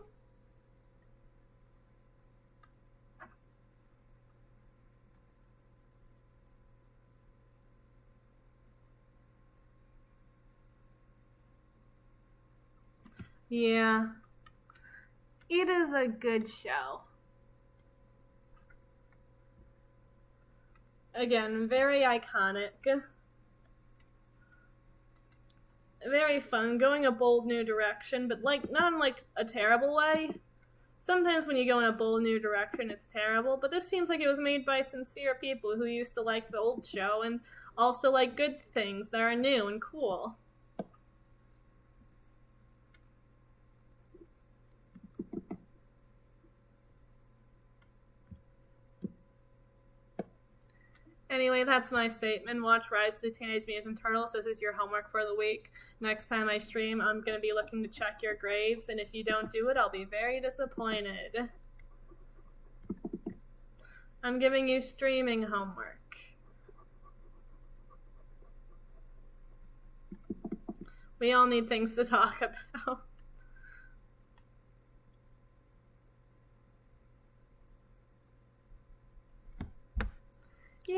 Yeah. It is a good show. Again, very iconic. Very fun, going a bold new direction, but, like, not in, like, a terrible way. Sometimes when you go in a bold new direction, it's terrible, but this seems like it was made by sincere people who used to like the old show and also like good things that are new and cool. Anyway, that's my statement. Watch Rise of the Teenage Mutant Turtles. This is your homework for the week. Next time I stream, I'm going to be looking to check your grades, and if you don't do it, I'll be very disappointed. I'm giving you streaming homework. We all need things to talk about.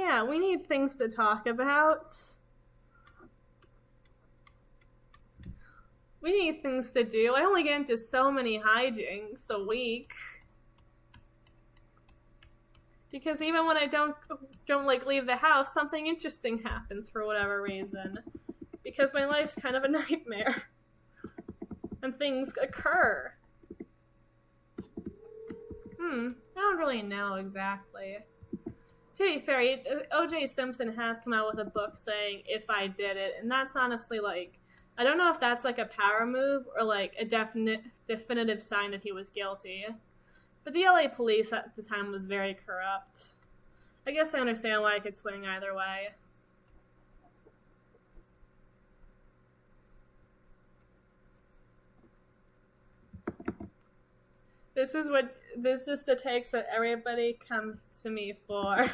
Yeah, we need things to talk about. We need things to do. I only get into so many hijinks a week. Because even when I don't like leave the house, something interesting happens for whatever reason. Because my life's kind of a nightmare. And things occur. I don't really know exactly. To be fair, O.J. Simpson has come out with a book saying, "If I did it," and that's honestly, like, I don't know if that's, like, a power move or, like, a definitive sign that he was guilty. But the LA police at the time was very corrupt. I guess I understand why it could swing either way. This is the takes that everybody comes to me for.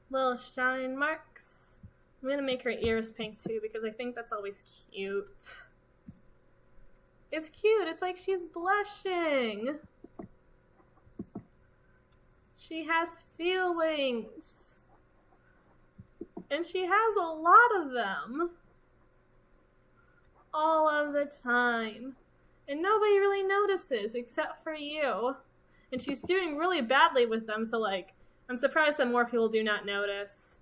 Little shine marks. I'm gonna make her ears pink too because I think that's always cute. It's cute. It's like she's blushing. She has feelings. And she has a lot of them. All of the time. And nobody really notices except for you. And she's doing really badly with them, so, like, I'm surprised that more people do not notice.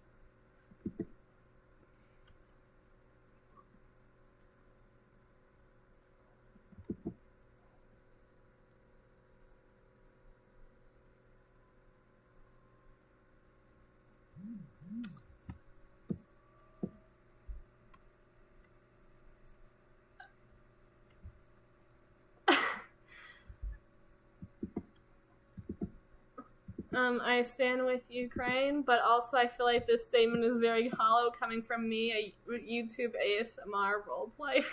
I stand with Ukraine, but also I feel like this statement is very hollow coming from me, a YouTube ASMR role player.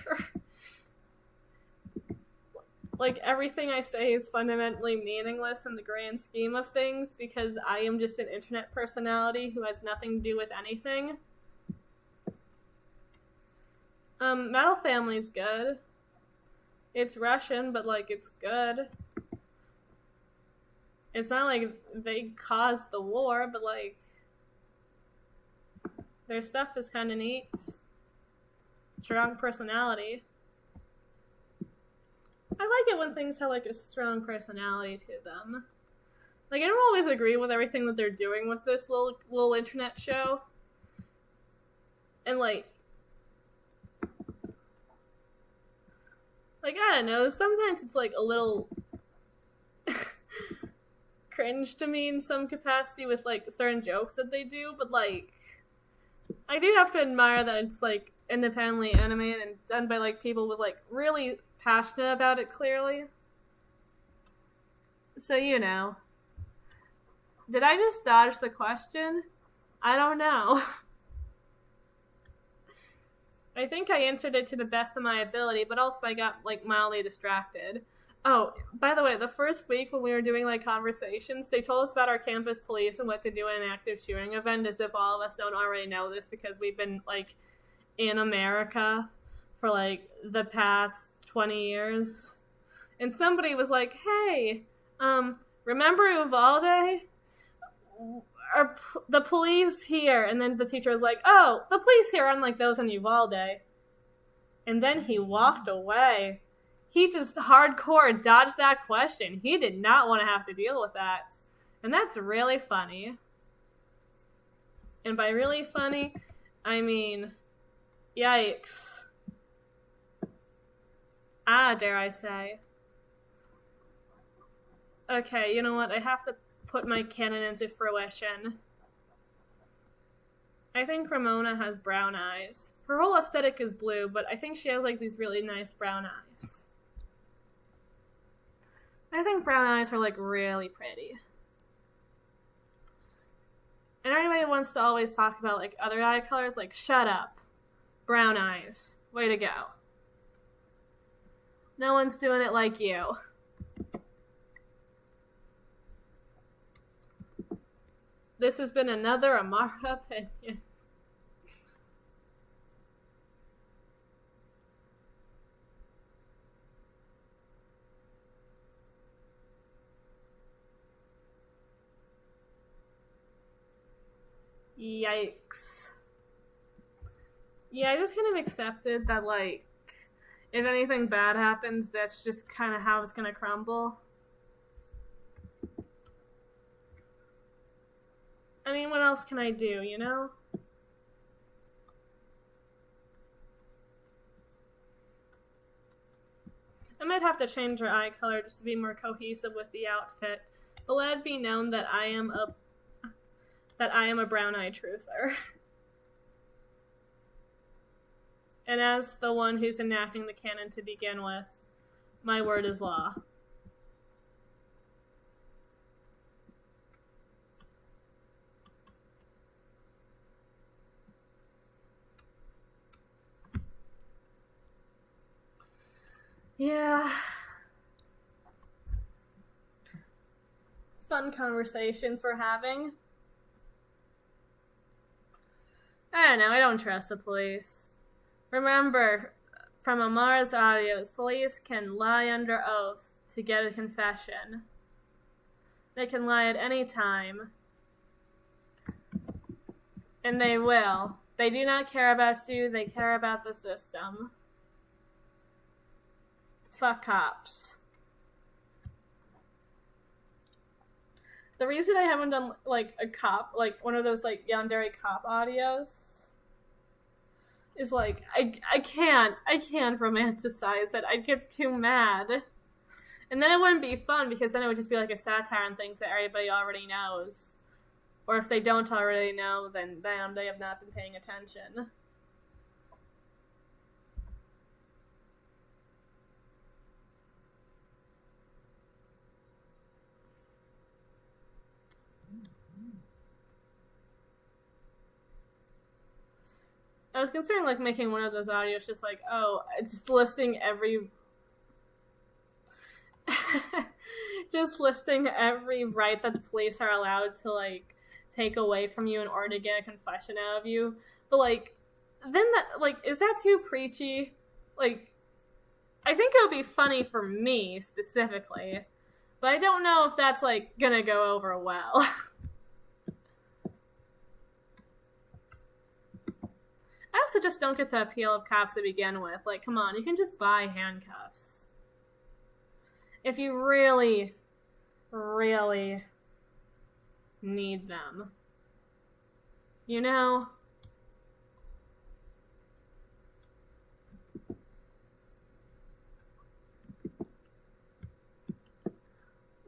Like, everything I say is fundamentally meaningless in the grand scheme of things because I am just an internet personality who has nothing to do with anything. Metal Family's good. It's Russian, but, like, it's good. It's not like they caused the war, but, like, their stuff is kind of neat. Strong personality. I like it when things have, like, a strong personality to them. Like, I don't always agree with everything that they're doing with this little internet show. And, like, I don't know, sometimes it's, like, a little cringe to me in some capacity with, like, certain jokes that they do, but, like, I do have to admire that it's, like, independently animated and done by, like, people with, like, really passionate about it, clearly. So, you know. Did I just dodge the question? I don't know. I think I answered it to the best of my ability, but also I got, like, mildly distracted. Oh, by the way, the first week when we were doing, like, conversations, they told us about our campus police and what to do in an active shooting event, as if all of us don't already know this because we've been, like, in America for, like, the past 20 years. And somebody was like, hey, remember Uvalde? Are the police here? And then the teacher was like, oh, the police here are unlike those in Uvalde. And then he walked away. He just hardcore dodged that question. He did not want to have to deal with that. And that's really funny. And by really funny, I mean, yikes. Dare I say. Okay, you know what? I have to put my canon into fruition. I think Ramona has brown eyes. Her whole aesthetic is blue, but I think she has, like, these really nice brown eyes. I think brown eyes are, like, really pretty. And anybody wants to always talk about, like, other eye colors, like, shut up. Brown eyes. Way to go. No one's doing it like you. This has been another Amara opinion. Yikes. Yeah, I just kind of accepted that, like, if anything bad happens, that's just kind of how it's gonna crumble. I mean, what else can I do, you know? I might have to change her eye color just to be more cohesive with the outfit, but let it be known that I am a brown-eyed truther. And as the one who's enacting the canon to begin with, my word is law. Yeah. Fun conversations we're having. I don't know, I don't trust the police. Remember, from Amar's audios, police can lie under oath to get a confession. They can lie at any time. And they will. They do not care about you, they care about the system. Fuck cops. The reason I haven't done, like, a cop, like, one of those, like, yandere cop audios is, like, I can't romanticize that. I'd get too mad. And then it wouldn't be fun, because then it would just be, like, a satire on things that everybody already knows. Or if they don't already know, then bam, they have not been paying attention. I was considering, like, making one of those audios just like, just listing every... just listing every right that the police are allowed to, like, take away from you in order to get a confession out of you. But, like, then that, like, is that too preachy? Like, I think it would be funny for me, specifically. But I don't know if that's, like, gonna go over well. I also just don't get the appeal of cops to begin with. Like, come on, you can just buy handcuffs. If you really, really need them. You know?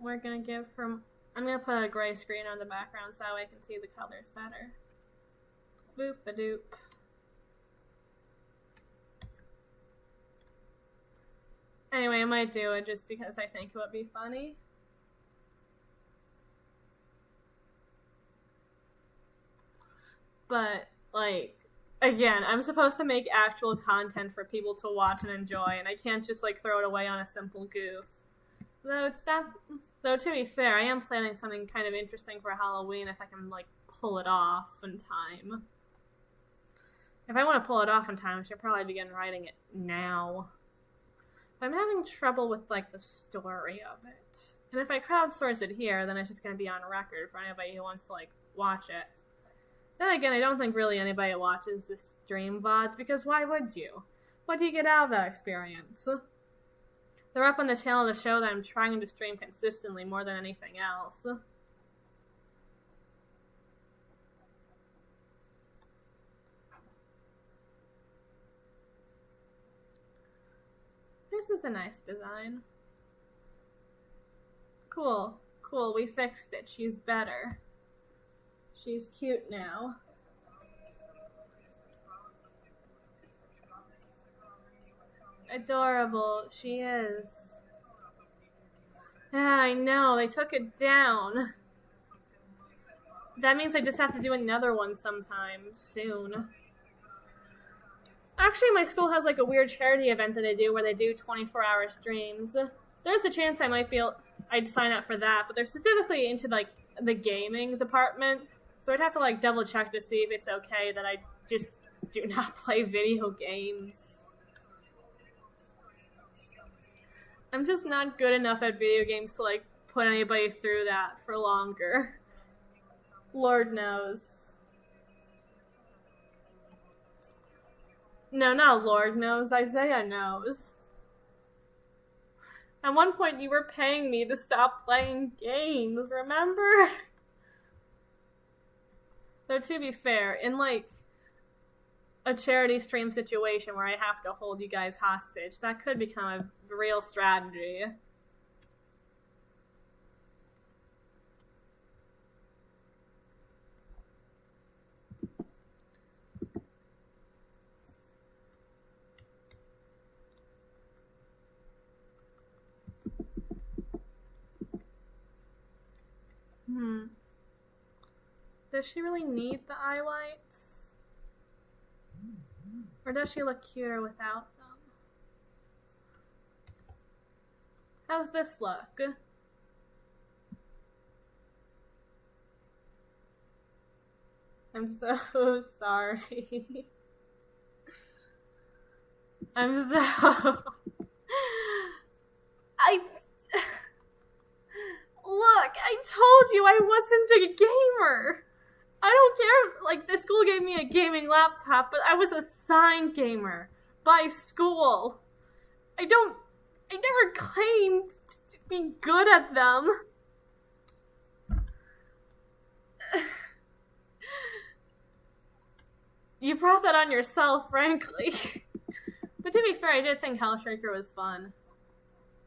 We're gonna give her... I'm gonna put a gray screen on the background so that way I can see the colors better. Boop-a-doop. Anyway, I might do it just because I think it would be funny. But, like, again, I'm supposed to make actual content for people to watch and enjoy, and I can't just, like, throw it away on a simple goof. Though, to be fair, I am planning something kind of interesting for Halloween if I can, like, pull it off in time. If I want to pull it off in time, I should probably begin writing it now. But I'm having trouble with, like, the story of it. And if I crowdsource it here, then it's just going to be on record for anybody who wants to, like, watch it. Then again, I don't think really anybody watches this stream VODs, because why would you? What do you get out of that experience? They're up on the channel to show that I'm trying to stream consistently more than anything else. This is a nice design. Cool. Cool, we fixed it. She's better. She's cute now. Adorable. She is. Yeah, I know. They took it down. That means I just have to do another one sometime soon. Actually, my school has, like, a weird charity event that they do where they do 24-hour streams. There's a chance I'd sign up for that, but they're specifically into, like, the gaming department, so I'd have to, like, double check to see if it's okay that I just do not play video games. I'm just not good enough at video games to, like, put anybody through that for longer. Lord knows. No, not Lord knows. Isaiah knows. At one point, you were paying me to stop playing games, remember? Though, to be fair, in, like, a charity stream situation where I have to hold you guys hostage, that could become a real strategy. Does she really need the eye whites? Or does she look cuter without them? How's this look? I'm so sorry. I'm so... Look, I told you I wasn't a gamer. I don't care, like, the school gave me a gaming laptop, but I was a assigned gamer by school. I never claimed to be good at them. You brought that on yourself, frankly. But to be fair, I did think Hellstriker was fun.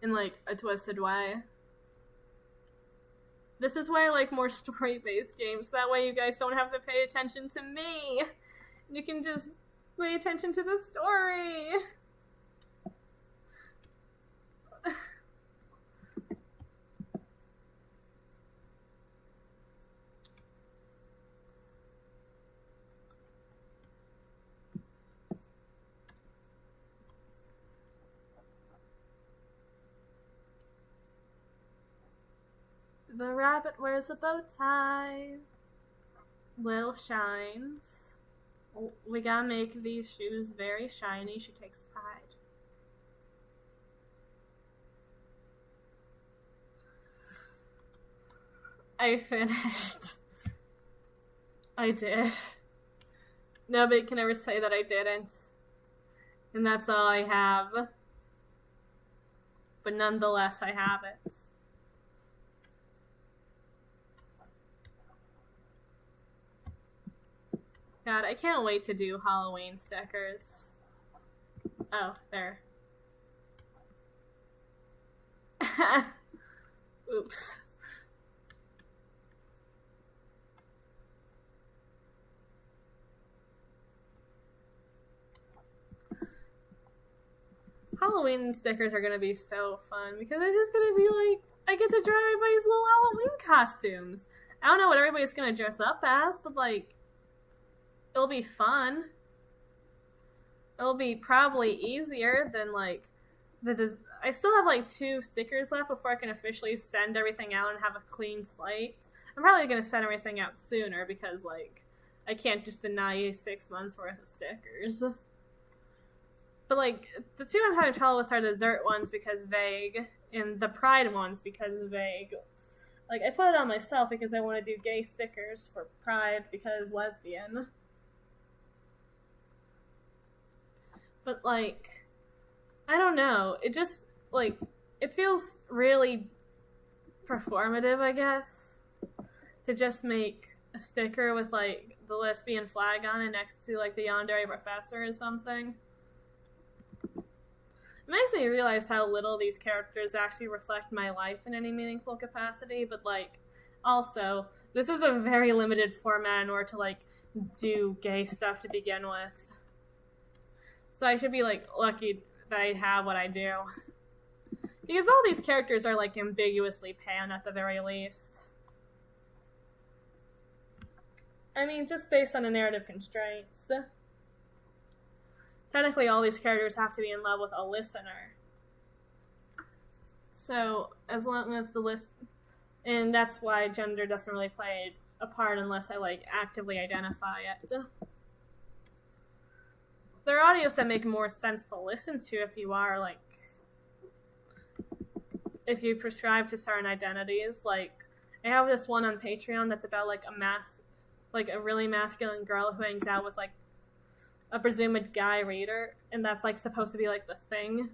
In, like, a twisted way. This is why I like more story-based games. That way you guys don't have to pay attention to me. You can just pay attention to the story. The rabbit wears a bow tie. Little shines. We gotta make these shoes very shiny. She takes pride. I finished. I did. Nobody can ever say that I didn't. And that's all I have. But nonetheless, I have it. God, I can't wait to do Halloween stickers. Oh, there. Oops. Halloween stickers are gonna be so fun because it's just gonna be like, I get to draw everybody's little Halloween costumes. I don't know what everybody's gonna dress up as, but like, it'll be fun. It'll be probably easier than like I still have like 2 stickers left before I can officially send everything out and have a clean slate. I'm probably gonna send everything out sooner because like I can't just deny you 6 months worth of stickers. But like the 2 I'm having trouble with are the dessert ones because vague, and the pride ones because vague. Like I put it on myself because I want to do gay stickers for pride because lesbian. But, like, I don't know. It just, like, it feels really performative, I guess, to just make a sticker with, like, the lesbian flag on it next to, like, the Yandere Professor or something. It makes me realize how little these characters actually reflect my life in any meaningful capacity, but, like, also, this is a very limited format in order to, like, do gay stuff to begin with. So I should be, like, lucky that I have what I do. Because all these characters are, like, ambiguously pan at the very least. I mean, just based on the narrative constraints. Technically, all these characters have to be in love with a listener. So, as long as the list... And that's why gender doesn't really play a part unless I, like, actively identify it. There are audios that make more sense to listen to if you are, like, if you prescribe to certain identities. Like, I have this one on Patreon that's about, like, a really masculine girl who hangs out with, like, a presumed guy reader, and that's like supposed to be like the thing.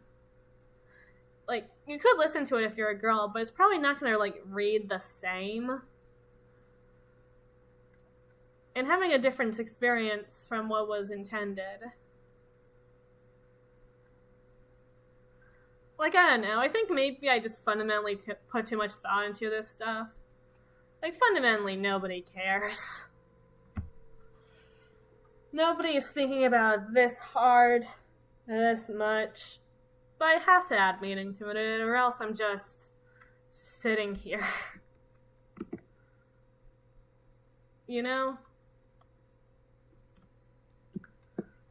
Like, you could listen to it if you're a girl, but it's probably not gonna like read the same. And having a different experience from what was intended. Like, I don't know, I think maybe I just fundamentally put too much thought into this stuff. Like, fundamentally, nobody cares. Nobody is thinking about this hard, this much. But I have to add meaning to it, or else I'm just sitting here. You know?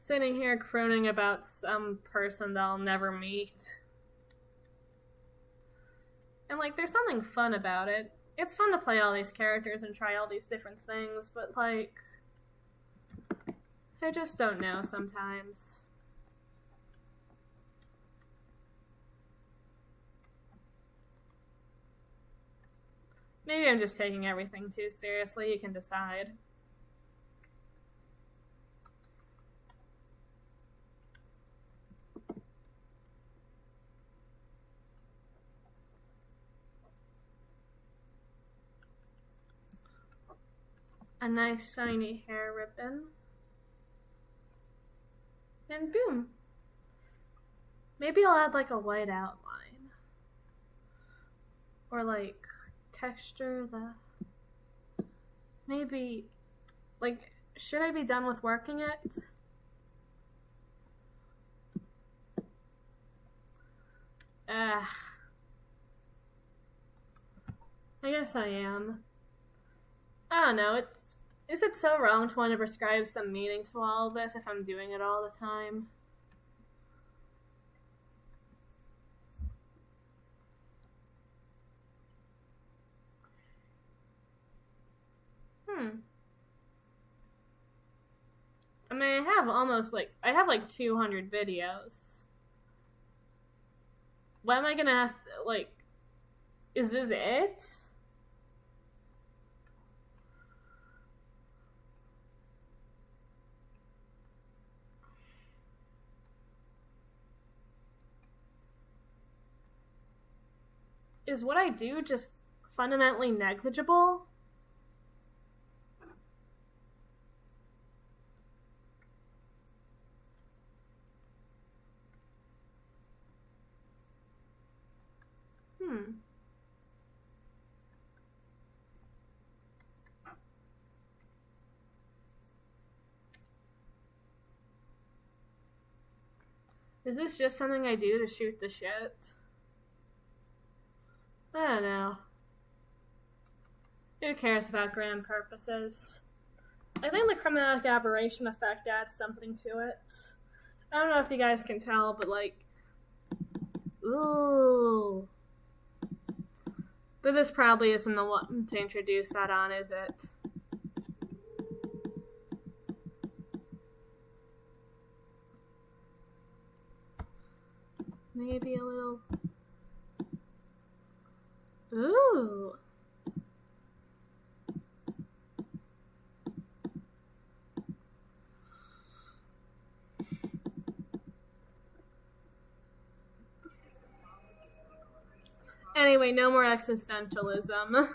Sitting here crooning about some person that I'll never meet. And, like, there's something fun about it. It's fun to play all these characters and try all these different things, but, like, I just don't know sometimes. Maybe I'm just taking everything too seriously. You can decide. A nice shiny hair ribbon. And boom. Maybe I'll add like a white outline. Or like texture the... Maybe... Like, should I be done with working it? I guess I am. I don't know, is it so wrong to want to prescribe some meaning to all of this if I'm doing it all the time? I mean, I have like 200 videos. What am I gonna have to, like, is this it? Is what I do just fundamentally negligible? Is this just something I do to shoot the shit? I don't know. Who cares about grand purposes? I think the chromatic aberration effect adds something to it. I don't know if you guys can tell, but like... Ooh. But this probably isn't the one to introduce that on, is it? Maybe a little... Ooh. Anyway, no more existentialism.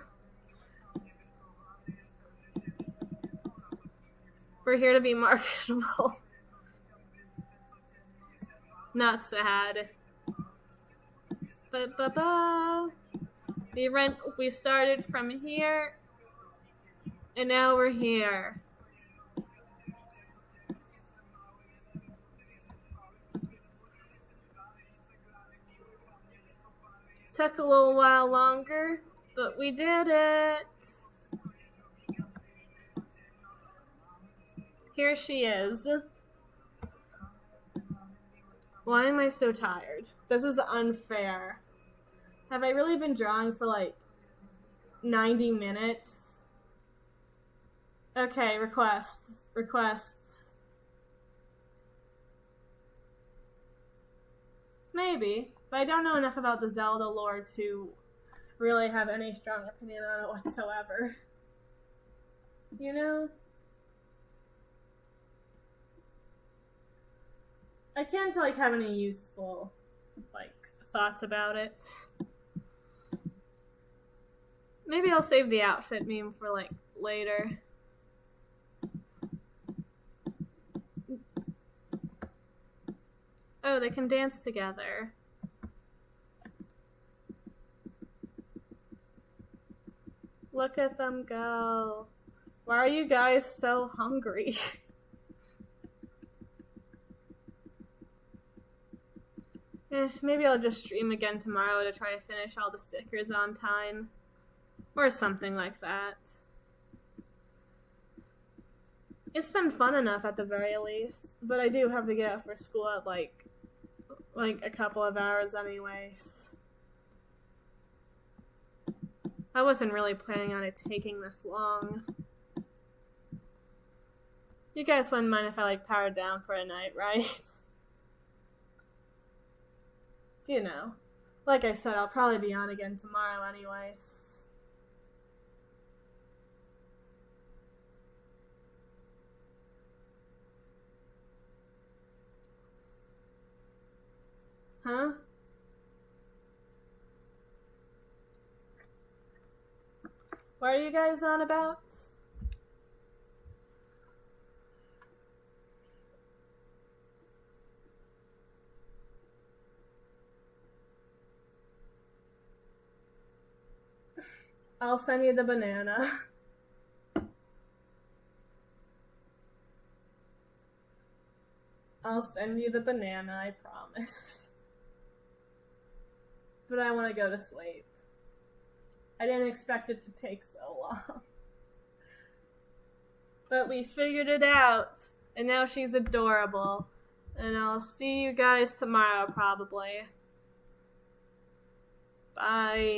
We're here to be marketable. Not sad. We started from here, and now we're here. Took a little while longer, but we did it. Here she is. Why am I so tired? This is unfair. Have I really been drawing for like 90 minutes? Okay, requests. Maybe, but I don't know enough about the Zelda lore to really have any strong opinion on it whatsoever. You know? I can't, like, have any useful, like, thoughts about it. Maybe I'll save the outfit meme for, like, later. Oh, they can dance together. Look at them go. Why are you guys so hungry? Maybe I'll just stream again tomorrow to try to finish all the stickers on time. Or something like that. It's been fun enough at the very least, but I do have to get up for school at like a couple of hours anyways. I wasn't really planning on it taking this long. You guys wouldn't mind if I like powered down for a night, right? You know. Like I said, I'll probably be on again tomorrow anyways. Huh? What are you guys on about? I'll send you the banana. I'll send you the banana, I promise. But I want to go to sleep. I didn't expect it to take so long. But we figured it out, and now she's adorable. And I'll see you guys tomorrow, probably. Bye.